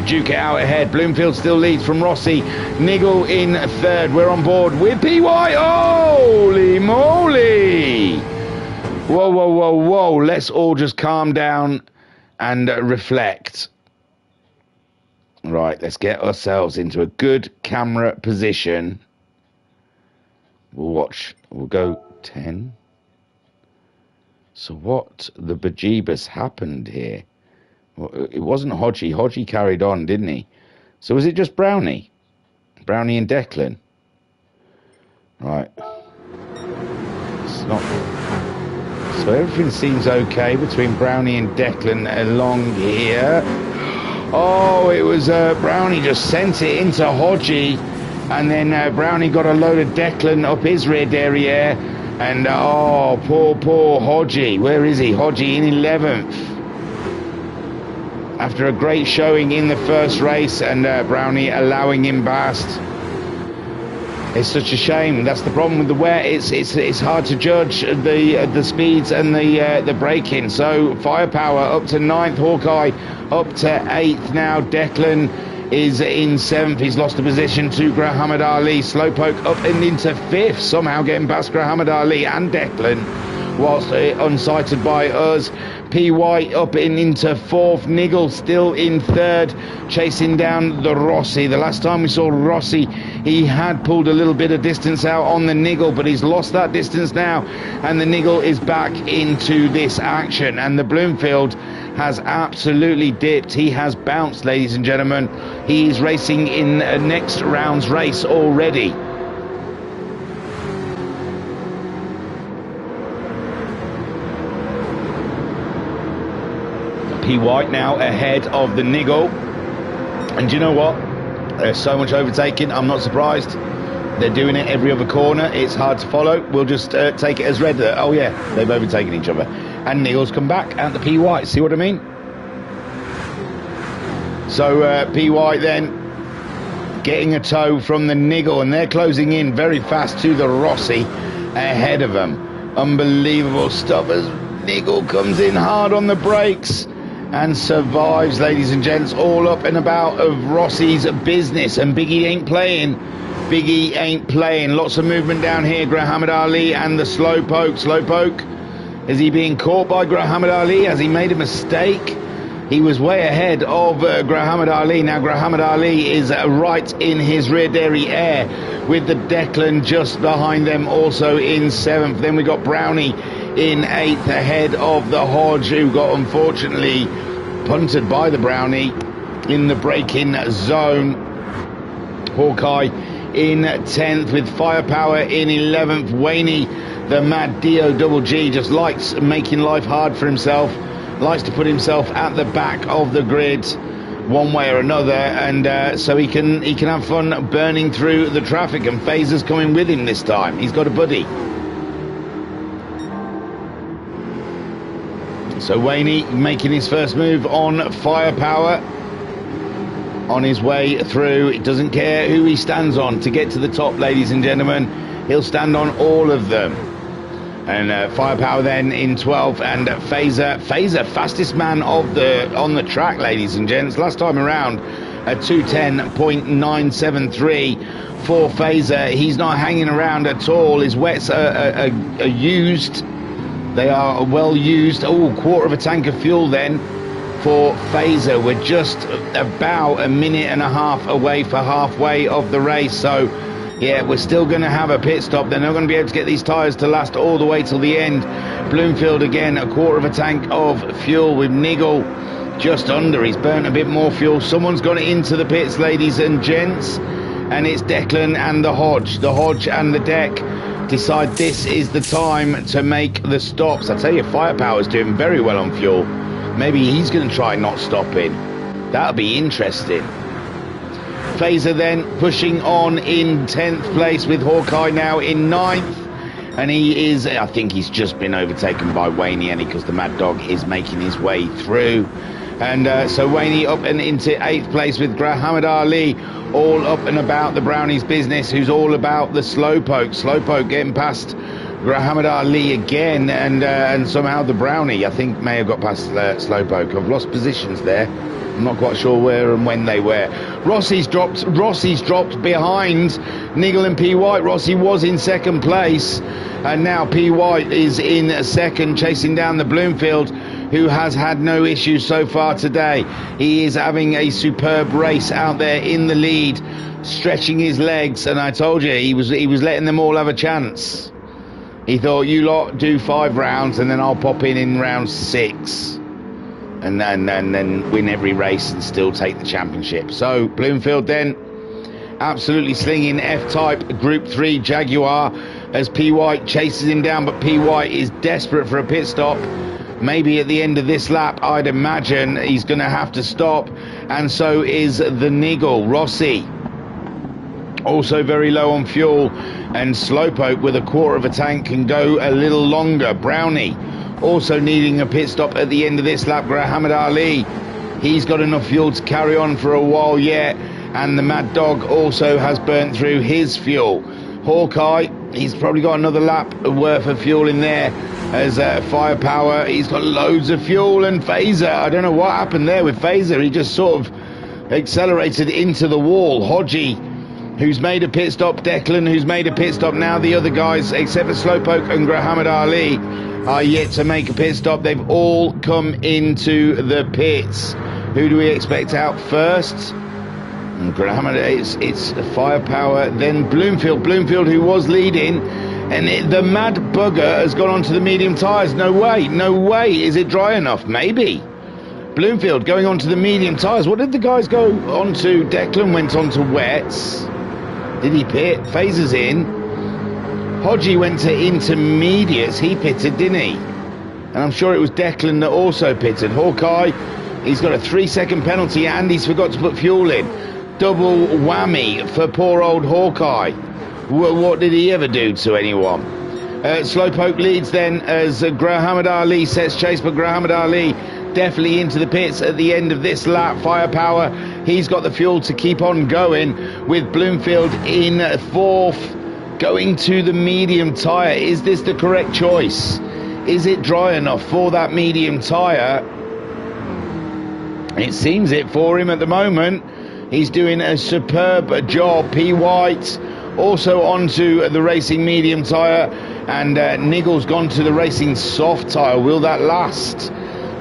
duke it out ahead. Bloomfield still leads from Rossi. Niggle in third. We're on board with PY. Holy moly! Whoa, whoa, whoa, whoa. Let's all just calm down and reflect. Right, let's get ourselves into a good camera position. We'll watch. We'll go 10. So what the bejeebus happened here? Well, it wasn't Hodgie. Hodgie carried on, didn't he? So was it just Brownie? Brownie and Declan? Right. It's not... So everything seems okay between Brownie and Declan along here. Oh, it was Brownie just sent it into Hodgie, and then Brownie got a load of Declan up his rear derriere, and oh, poor Hodgie. Where is he? Hodgie in 11th. After a great showing in the first race, and Brownie allowing him past. It's such a shame. That's the problem with the wet. It's hard to judge the speeds and the braking. So Firepower up to 9th, Hawkeye up to 8th now. Declan is in 7th. He's lost a position to Grahamad Ali. Slowpoke up and into 5th, somehow getting past Grahamad Ali and Declan, whilst unsighted by us. PY up and into 4th. Niggle still in 3rd, chasing down the Rossi. The last time we saw Rossi, he had pulled a little bit of distance out on the Niggle, but he's lost that distance now, and the Niggle is back into this action, and the Bloomfield has absolutely dipped. He has bounced, ladies and gentlemen. He is racing in next round's race already. P. White now ahead of the Niggle. And do you know what? There's so much overtaking, I'm not surprised. They're doing it every other corner. It's hard to follow. We'll just take it as read that, oh yeah, they've overtaken each other. And Niggle's come back at the P. White. See what I mean? So P. White then getting a tow from the Niggle, and they're closing in very fast to the Rossi ahead of them. Unbelievable stuff as Niggle comes in hard on the brakes and survives, ladies and gents, all up and about of Rossi's business. And Biggie ain't playing. Biggie ain't playing. Lots of movement down here. Grahamad Ali and the Slowpoke. Slowpoke, is he being caught by Grahamad Ali? Has he made a mistake? He was way ahead of Grahamad Ali. Now Grahamad Ali is right in his rear derriere, with the Declan just behind them, also in 7th. Then we got Brownie in 8th ahead of the Hodge, who got unfortunately punted by the Brownie in the braking zone. Hawkeye in 10th with Firepower in 11th. Waney, the mad D-O-double-G, just likes making life hard for himself, likes to put himself at the back of the grid one way or another, and so he can have fun burning through the traffic. And Phaser's coming with him this time. He's got a buddy. So Waney making his first move on Firepower on his way through. He doesn't care who he stands on to get to the top, ladies and gentlemen. He'll stand on all of them. And Firepower then in 12th, and Phaser, fastest man on the track, ladies and gents. Last time around, a 2:10.973 for Phaser. He's not hanging around at all. His wets are used. They are well used. Oh, quarter of a tank of fuel then for Phaser. We're just about a minute and a half away for halfway of the race. So yeah, we're still going to have a pit stop. They're not going to be able to get these tyres to last all the way till the end. Bloomfield again, a quarter of a tank of fuel, with Niggle just under. He's burnt a bit more fuel. Someone's gone into the pits, ladies and gents, and it's Declan and the Hodge. The Hodge and the Deck decide this is the time to make the stops. I tell you, Firepower's doing very well on fuel. Maybe he's going to try not stopping. That'll be interesting. Phaser then pushing on in 10th place, with Hawkeye now in 9th. And he is, I think he's just been overtaken by Waney, because the Mad Dog is making his way through. And so Waney up and into 8th place, with Grahamad Ali all up and about the Brownies business, who's all about the Slowpoke. Slowpoke getting past Grahamad Ali again, and somehow the Brownie, I think, may have got past Slowpoke. I've lost positions there. I'm not quite sure where and when they were. Rossi's dropped behind Niggle and P. White. Rossi was in 2nd place, and now P. White is in 2nd, chasing down the Bloomfield, who has had no issues so far today. He is having a superb race out there in the lead, stretching his legs, and I told you, he was letting them all have a chance. He thought, you lot do 5 rounds and then I'll pop in round 6. and then win every race and still take the championship. So Bloomfield then absolutely slinging F-Type Group 3 Jaguar as P. White chases him down, but P. White is desperate for a pit stop. Maybe at the end of this lap, I'd imagine he's going to have to stop, and so is the Niggle. Rossi also very low on fuel, and Slowpoke with a quarter of a tank can go a little longer. Brownie also needing a pit stop at the end of this lap. Muhammad Ali, he's got enough fuel to carry on for a while yet, and the Mad Dog also has burnt through his fuel. Hawkeye, he's probably got another lap worth of fuel in there as Firepower, he's got loads of fuel. And Phaser, I don't know what happened there with Phaser, he just sort of accelerated into the wall. Hodgie, who's made a pit stop, Declan, who's made a pit stop. Now the other guys, except for Slowpoke and Muhammad Ali, are yet to make a pit stop. They've all come into the pits. Who do we expect out first? It's Firepower, then Bloomfield, who was leading, and the mad bugger has gone onto the medium tyres. No way, is it dry enough? Maybe. Bloomfield going onto the medium tyres. What did the guys go onto? Declan went onto wets. Did he pit? Phaser's in. Hodgie went to intermediates. He pitted, didn't he? And I'm sure it was Declan that also pitted. Hawkeye, he's got a 3-second penalty and he's forgot to put fuel in. Double whammy for poor old Hawkeye. What did he ever do to anyone? Slowpoke leads then as Muhammad Ali sets chase, but Muhammad Ali definitely into the pits at the end of this lap. Firepower, he's got the fuel to keep on going, with Bloomfield in 4th, going to the medium tyre. Is this the correct choice? Is it dry enough for that medium tyre? It seems it for him at the moment. He's doing a superb job. P. White also onto the racing medium tyre, and Niggle's gone to the racing soft tyre. Will that last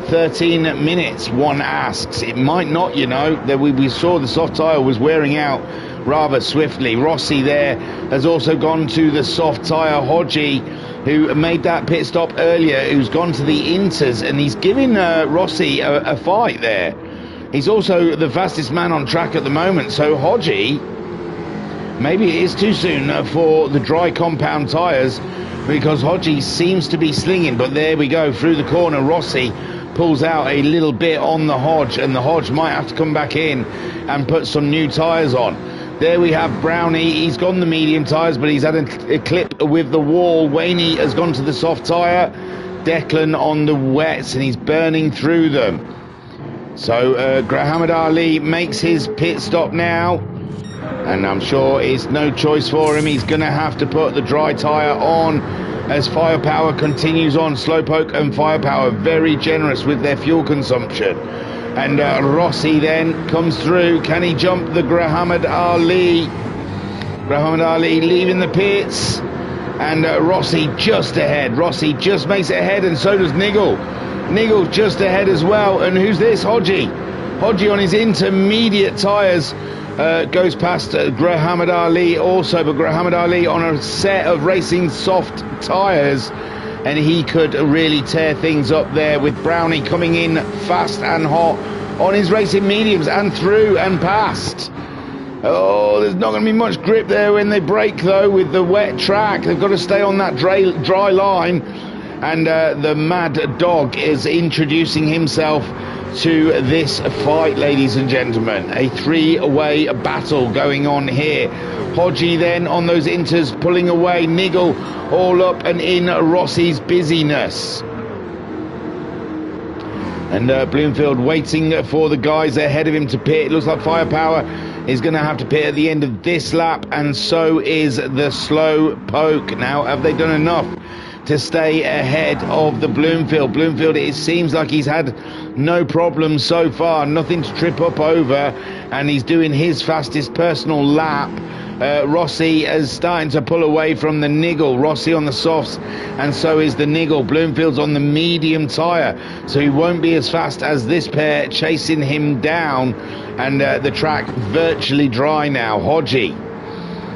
13 minutes, one asks? It might not, you know. We saw the soft tyre was wearing out rather swiftly. Rossi there has also gone to the soft tyre. Hodgie, who made that pit stop earlier, who's gone to the inters, and he's giving Rossi a fight there. He's also the fastest man on track at the moment, so Hodgie, maybe it is too soon for the dry compound tyres, because Hodgie seems to be slinging. But there we go, through the corner, Rossi pulls out a little bit on the Hodge, and the Hodge might have to come back in and put some new tyres on. There we have Brownie, he's gone the medium tyres, but he's had a clip with the wall. Waney has gone to the soft tyre, Declan on the wets, and he's burning through them. So Muhammad Ali makes his pit stop now, and I'm sure it's no choice for him. He's going to have to put the dry tyre on as Firepower continues on. Slowpoke and Firepower very generous with their fuel consumption. And Rossi then comes through. Can he jump the Muhammad Ali? Muhammad Ali leaving the pits, and Rossi just ahead. Rossi just makes it ahead, and so does Niggle. Niggle just ahead as well. And who's this? Hodgie. Hodgie on his intermediate tyres goes past Muhammad Ali also, but Muhammad Ali on a set of racing soft tyres, and he could really tear things up there, with Brownie coming in fast and hot on his racing mediums and through and past. Oh, there's not going to be much grip there when they brake, though, with the wet track. They've got to stay on that dry line. And the Mad Dog is introducing himself to this fight, ladies and gentlemen. A 3-way battle going on here. Hodgie then on those inters pulling away. Niggle all up and in Rossi's busyness. And Bloomfield waiting for the guys ahead of him to pit. It looks like Firepower is going to have to pit at the end of this lap, and so is the Slowpoke. Now, have they done enough to stay ahead of the Bloomfield? Bloomfield, it seems like he's had no problems so far, nothing to trip up over, and he's doing his fastest personal lap. Rossi is starting to pull away from the Niggle. Rossi on the softs, and so is the Niggle. Bloomfield's on the medium tyre, so he won't be as fast as this pair chasing him down, and the track virtually dry now. Hodgie,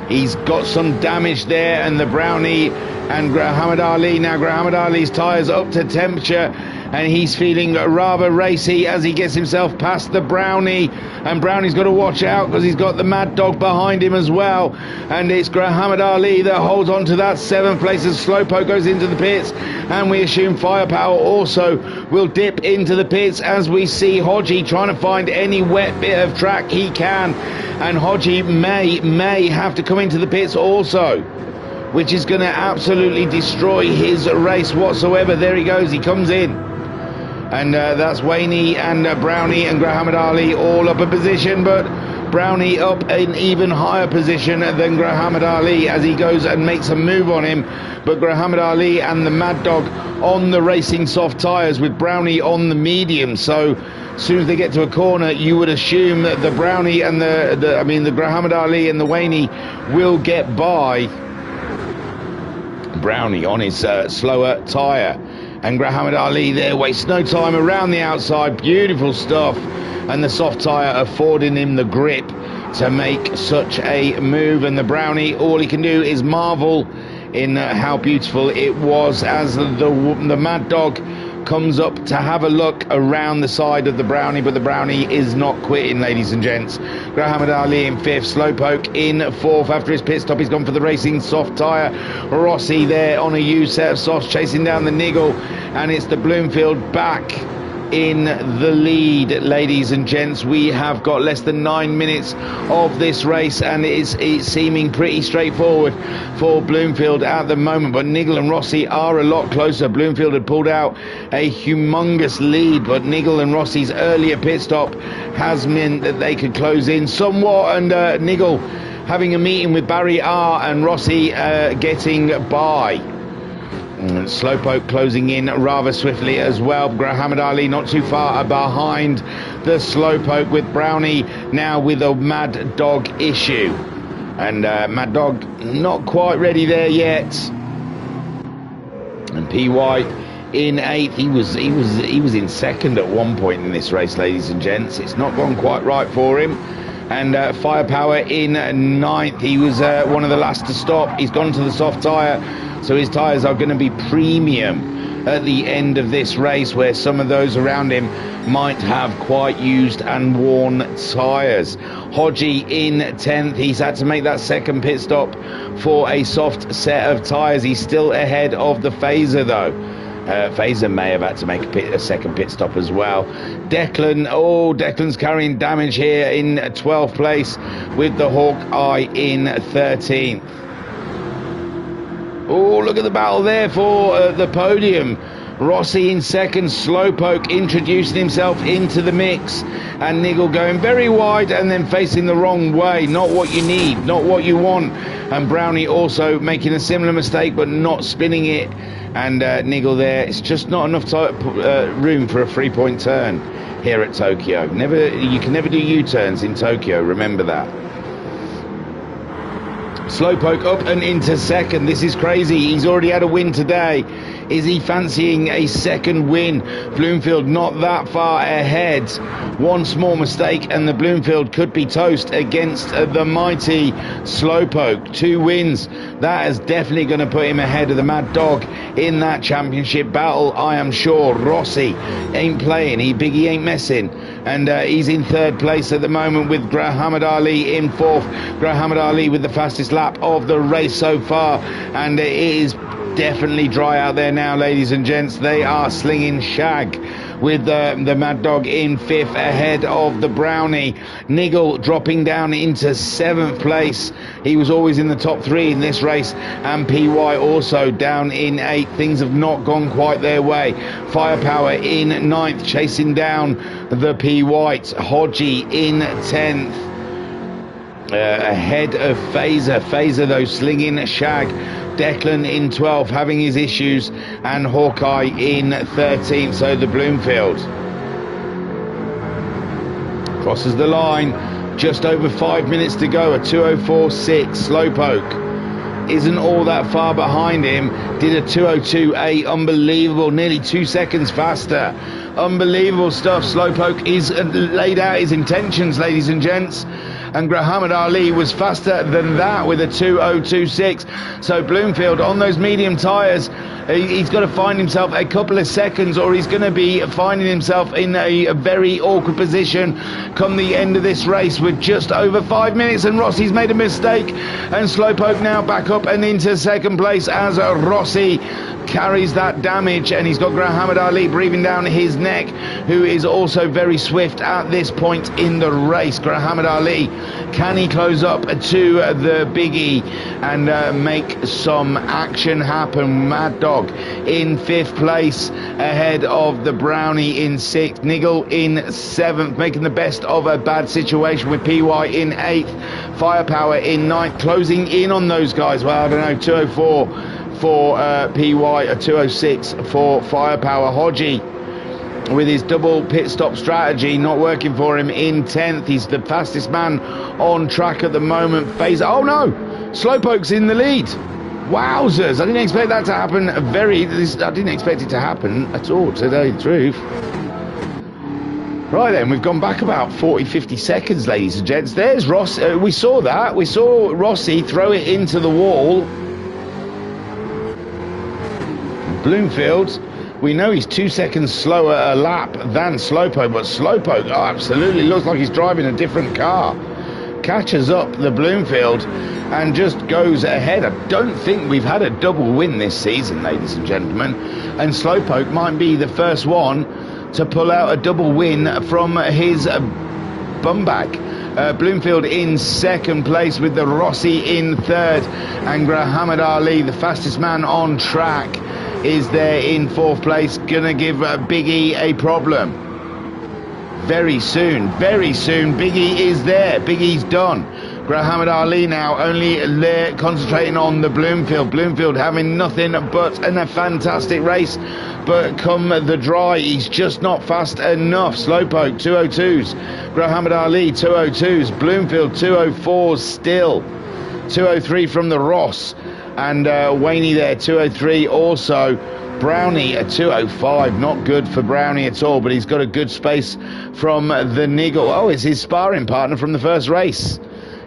he's got some damage there, and the Brownie and Muhammad Ali. Now Muhammad Ali's tyres up to temperature, and he's feeling rather racy as he gets himself past the Brownie, and Brownie's got to watch out because he's got the Mad Dog behind him as well, and it's Muhammad Ali that holds on to that 7th place as Slowpoke goes into the pits, and we assume Firepower also will dip into the pits as we see Hodgie trying to find any wet bit of track he can, and Hodgie may have to come into the pits also, which is going to absolutely destroy his race whatsoever. There he goes, he comes in, and that's Wayne and Brownie and Muhammad Ali all up a position, but Brownie up an even higher position than Muhammad Ali as he goes and makes a move on him, but Muhammad Ali and the Mad Dog on the racing soft tyres with Brownie on the medium, so as soon as they get to a corner you would assume that the Brownie and the Muhammad Ali and the Wayne will get by Brownie on his slower tyre, and Muhammad Ali there wastes no time around the outside. Beautiful stuff, and the soft tyre affording him the grip to make such a move, and the Brownie, all he can do is marvel in how beautiful it was as the Mad Dog comes up to have a look around the side of the Brownie, but the Brownie is not quitting, ladies and gents. Muhammad Ali in 5th, Slowpoke in 4th after his pit stop. He's gone for the racing soft tyre. Rossi there on a U set of softs chasing down the Niggle, and it's the Bloomfield back in the lead, ladies and gents. We have got less than 9 minutes of this race, and it's seeming pretty straightforward for Bloomfield at the moment, but Niggle and Rossi are a lot closer. Bloomfield had pulled out a humongous lead, but Niggle and Rossi's earlier pit stop has meant that they could close in somewhat, and Niggle having a meeting with Barry R and Rossi getting by. Slowpoke closing in rather swiftly as well. Muhammad Ali not too far behind the Slowpoke, with Brownie now with a Mad Dog issue, and Mad Dog not quite ready there yet. And PY in 8th. He was in 2nd at one point in this race, ladies and gents. It's not gone quite right for him. And Firepower in 9th. He was one of the last to stop. He's gone to the soft tyre, so his tyres are going to be premium at the end of this race, where some of those around him might have quite used and worn tyres. Hodgie in 10th. He's had to make that 2nd pit stop for a soft set of tyres. He's still ahead of the Phaser though. Phaser may have had to make a 2nd pit stop as well. Declan's carrying damage here in 12th place, with the Hawkeye in 13th. Oh, look at the battle there for the podium. Rossi in 2nd, Slowpoke introducing himself into the mix, and Niggle going very wide and then facing the wrong way. Not what you need, not what you want. And Brownie also making a similar mistake but not spinning it. And Niggle there, it's just not enough room for a 3-point turn here at Tokyo. You can never do U-turns in Tokyo, remember that. Slowpoke up and into 2nd. This is crazy. He's already had a win today. Is he fancying a 2nd win? Bloomfield not that far ahead. One small mistake and the Bloomfield could be toast against the mighty Slowpoke. 2 wins. That is definitely going to put him ahead of the Mad Dog in that championship battle, I am sure. Rossi ain't playing. Biggie ain't messing. And he's in 3rd place at the moment, with Muhammad Ali in 4th. Muhammad Ali with the fastest lap of the race so far. And it is definitely dry out there now, ladies and gents. They are slinging shag, with the Mad Dog in 5th ahead of the Brownie. Niggle dropping down into 7th place. He was always in the top 3 in this race, and PY also down in 8th. Things have not gone quite their way. Firepower in 9th, chasing down the P Whites. Hodgie in 10th. Ahead of Phaser. Phaser though slinging shag. Declan in 12th having his issues, and Hawkeye in 13th. So the Bloomfield crosses the line, just over 5 minutes to go, a 2:04.6. Slowpoke isn't all that far behind him, did a 2:02.8, unbelievable, nearly 2 seconds faster. Unbelievable stuff. Slowpoke is laid out his intentions, ladies and gents, and Muhammad Ali was faster than that with a 2:02.6. So Bloomfield on those medium tyres, he's got to find himself a couple of seconds, or he's going to be finding himself in a very awkward position come the end of this race with just over 5 minutes. And Rossi's made a mistake, and Slowpoke now back up and into second place as Rossi carries that damage, and he's got Muhammad Ali breathing down his neck, who is also very swift at this point in the race. Muhammad Ali, can he close up to the biggie and make some action happen? Mad Dog in 5th place ahead of the Brownie in 6th, Niggle in 7th, making the best of a bad situation with PY in 8th, Firepower in 9th, closing in on those guys. Well, I don't know, 204 for PY, a 206 for Firepower. Hodgie with his double pit stop strategy not working for him in 10th. He's the fastest man on track at the moment. Oh no, Slowpoke's in the lead. Wowzers, I didn't expect that to happen. I didn't expect it to happen at all, to tell you the truth. Right then, we've gone back about 40-50 seconds, ladies and gents. There's Ross. We saw that. We saw Rossi throw it into the wall. Bloomfield, we know he's 2 seconds slower a lap than Slowpoke, but Slowpoke absolutely looks like he's driving a different car. Catches up the Bloomfield and just goes ahead. I don't think we've had a double win this season, ladies and gentlemen, and Slowpoke might be the first one to pull out a double win from his bum bag. Bloomfield in second place with the Rossi in third, and Muhammad Ali, the fastest man on track, is there in fourth place. Gonna give Biggie a problem very soon. Biggie is there. Biggie's done. Muhammad Ali now only there concentrating on the Bloomfield having nothing but a fantastic race, but come the dry he's just not fast enough. Slowpoke 202s, Muhammad Ali 202s, Bloomfield 204s still, 203 from the Ross, and Waney there 203 also. Brownie a 205, not good for Brownie at all, but he's got a good space from the Niggle. Oh, it's his sparring partner from the first race.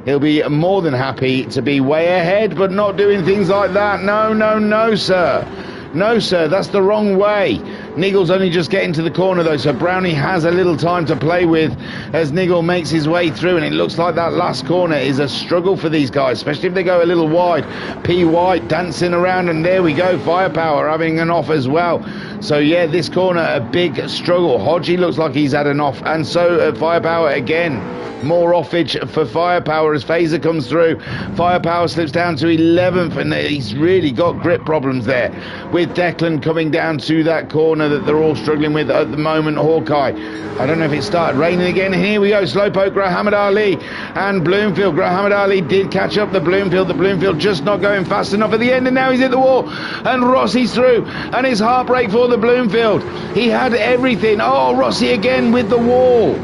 He'll be more than happy to be way ahead, but not doing things like that. No, sir. No, sir, that's the wrong way. Niggle's only just getting to the corner, though, so Brownie has a little time to play with as Niggle makes his way through, and it looks like that last corner is a struggle for these guys, especially if they go a little wide. P. White dancing around, and there we go, Firepower having an off as well. So, yeah, this corner, a big struggle. Hodgie looks like he's had an off, and so Firepower again. More offage for Firepower as Phaser comes through. Firepower slips down to 11th, and he's really got grip problems there with Declan coming down to that corner that they're all struggling with at the moment. Hawkeye, I don't know if it started raining again. Here we go, Slowpoke, Muhammad Ali and Bloomfield. Muhammad Ali did catch up the Bloomfield just not going fast enough at the end, and now he's hit the wall, and Rossi's through, and it's heartbreak for the Bloomfield. He had everything. Oh, Rossi again with the wall.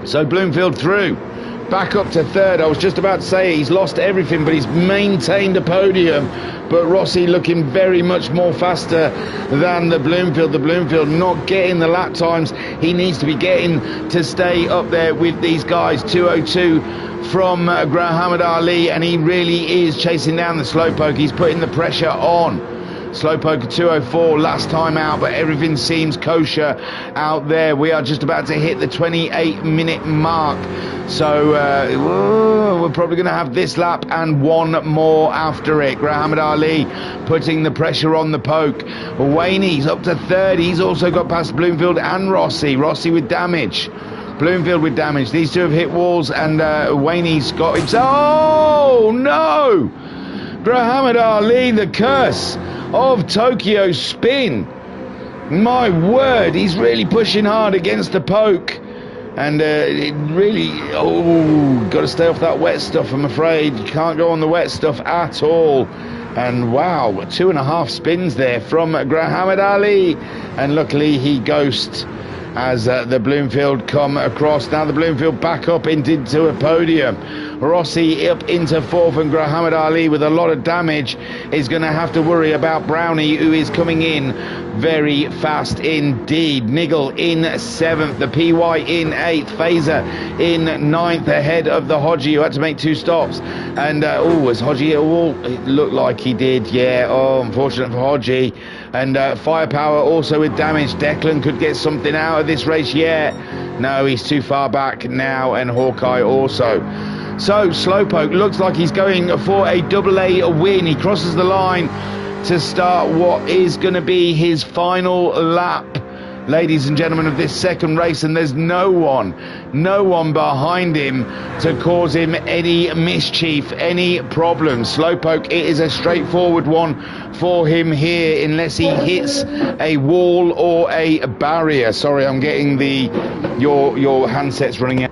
So Bloomfield through, back up to third. I was just about to say he's lost everything, but he's maintained a podium. But Rossi looking very much more faster than the Bloomfield. The Bloomfield not getting the lap times he needs to be getting to stay up there with these guys. 202 from Muhammad Ali, and he really is chasing down the Slowpoke. He's putting the pressure on. Slowpoke 204 last time out, but everything seems kosher out there. We are just about to hit the 28-minute mark, so we're probably going to have this lap and one more after it. Muhammad Ali putting the pressure on the Poke. Waney's up to third. He's also got past Bloomfield and Rossi with damage. Bloomfield with damage. These two have hit walls, and Waney's got himself. Oh no! Muhammad Ali, the curse of Tokyo Spin. My word, he's really pushing hard against the Poke, and it really, got to stay off that wet stuff, I'm afraid. You can't go on the wet stuff at all. And wow, 2.5 spins there from Muhammad Ali, and luckily he ghosted as the Bloomfield come across. Now the Bloomfield back up into a podium. Rossi up into fourth, and Muhammad Ali with a lot of damage is going to have to worry about Brownie, who is coming in very fast indeed. Niggle in seventh, the PY in eighth, Phaser in ninth, ahead of the Hodgie, who had to make 2 stops. And was Hodgie at all? It looked like he did, yeah. Oh, unfortunate for Hodgie. And Firepower also with damage. Declan could get something out of this race yet. No, he's too far back now, and Hawkeye also. So Slowpoke looks like he's going for a AA win. He crosses the line to start what is going to be his final lap, ladies and gentlemen, of this second race, and there's no one behind him to cause him any mischief, any problems. Slowpoke, it is a straightforward one for him here, unless he hits a wall or a barrier. Sorry, I'm getting your handsets running out.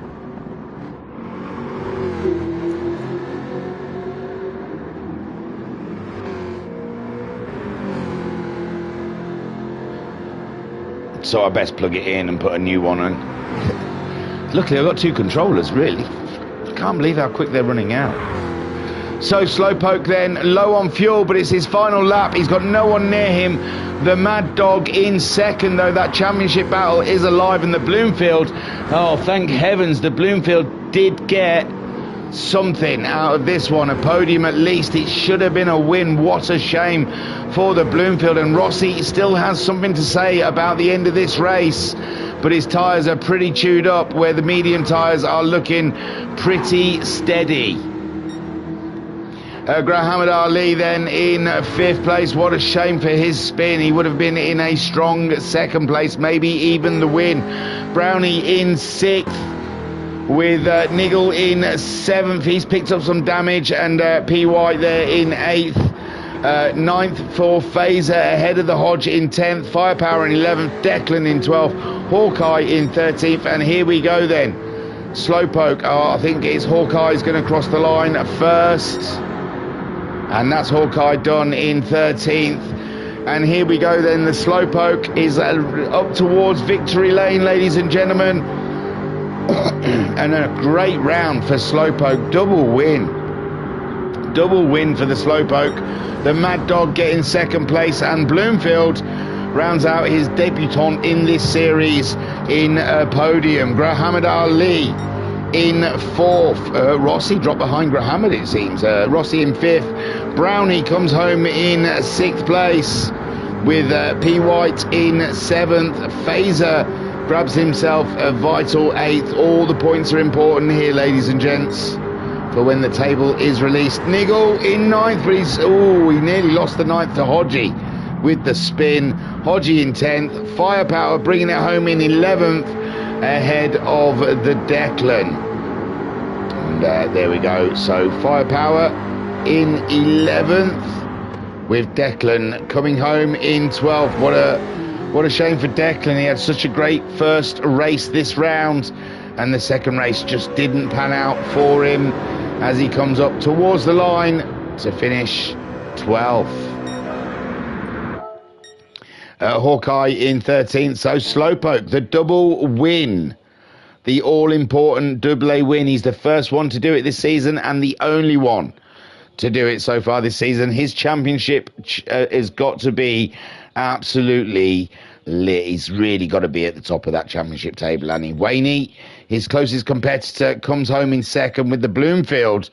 So I best plug it in and put a new one on. Luckily I've got 2 controllers, really. I can't believe how quick they're running out. So Slowpoke then, low on fuel, but it's his final lap. He's got no one near him. The Mad Dog in second, though. That championship battle is alive, and the Bloomfield, oh, thank heavens, the Bloomfield did get something out of this one, a podium at least. It should have been a win. What a shame for the Bloomfield, and Rossi still has something to say about the end of this race, but his tyres are pretty chewed up, where the medium tyres are looking pretty steady. Muhammad Ali then in 5th place. What a shame for his spin. He would have been in a strong 2nd place, maybe even the win. Brownie in 6th, with Niggle in 7th. He's picked up some damage, and PY there in 8th. 9th for Phaser, ahead of the Hodge in 10th. Firepower in 11th. Declan in 12th. Hawkeye in 13th. And here we go then. Slowpoke, I think it's Hawkeye's going to cross the line first. And that's Hawkeye done in 13th. And here we go then. The Slowpoke is up towards victory lane, ladies and gentlemen. And a great round for Slowpoke. Double win for the Slowpoke. The Mad Dog getting 2nd place, and Bloomfield rounds out his debutant in this series in a podium. Muhammad Ali in 4th. Rossi dropped behind Muhammad, it seems. Rossi in 5th. Brownie comes home in 6th place, with P. White in 7th. Phaser grabs himself a vital 8th. All the points are important here, ladies and gents, for when the table is released. Niggle in 9th, but he nearly lost the 9th to Hodgie with the spin. Hodgie in 10th. Firepower bringing it home in 11th, ahead of the Declan. And there we go. So Firepower in 11th, with Declan coming home in 12th. What a shame for Declan. He had such a great first race this round, and the second race just didn't pan out for him, as he comes up towards the line to finish 12th. Hawkeye in 13th. So Slowpoke, the double win, the all-important double A win. He's the first one to do it this season, and the only one to do it so far this season. His championship has got to be absolutely lit. He's really got to be at the top of that championship table. And Waney, his closest competitor, comes home in 2nd with the Bloomfield.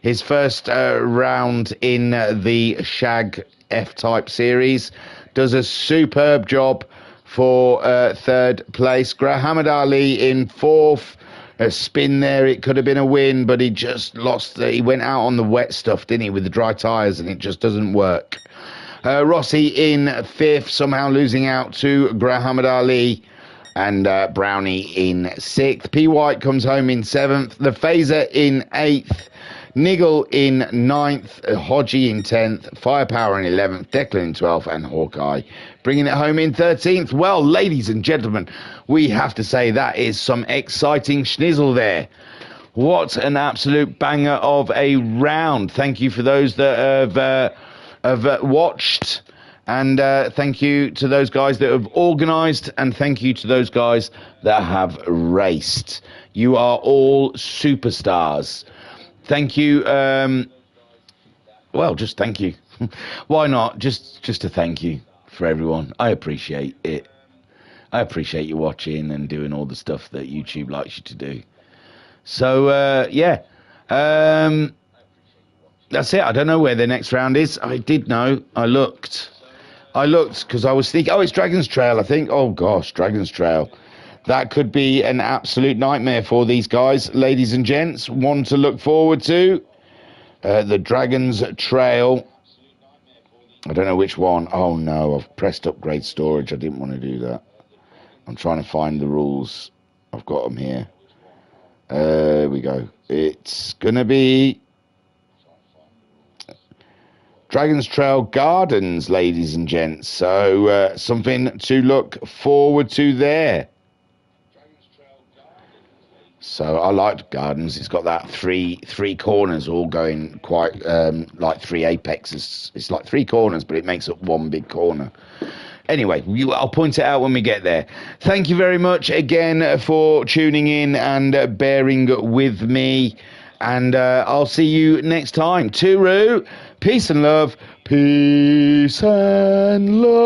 His first round in the Shag F-Type series. Does a superb job for 3rd place. Muhammad Ali in 4th. A spin there, it could have been a win, but he just lost. He went out on the wet stuff, didn't he, with the dry tyres, and it just doesn't work. Rossi in 5th, somehow losing out to Muhammad Ali, and Brownie in 6th. P. White comes home in 7th. The Phaser in 8th. Niggle in 9th. Hodgie in 10th. Firepower in 11th. Declan in 12th. And Hawkeye bringing it home in 13th. Well, ladies and gentlemen, we have to say that is some exciting schnizzle there. What an absolute banger of a round. Thank you for those that have watched, and thank you to those guys that have organised, and thank you to those guys that have raced. You are all superstars. thank you. Well, just thank you. Why not? Just to thank you for everyone. I appreciate it. I appreciate you watching and doing all the stuff that YouTube likes you to do. So, yeah. That's it. I don't know where the next round is. I did know. I looked because I was thinking, oh, it's Dragon's Trail, I think. Oh, gosh, Dragon's Trail. That could be an absolute nightmare for these guys, ladies and gents. One to look forward to. The Dragon's Trail. I don't know which one. Oh, no, I've pressed upgrade storage. I didn't want to do that. I'm trying to find the rules. I've got them here. There we go. It's going to be Dragon's Trail Gardens, ladies and gents. So something to look forward to there. So I like Gardens. It's got that three corners all going quite like three apexes. It's like three corners, but it makes up one big corner. Anyway, I'll point it out when we get there. Thank you very much again for tuning in and bearing with me. And I'll see you next time. Tooroo, peace and love. Peace and love.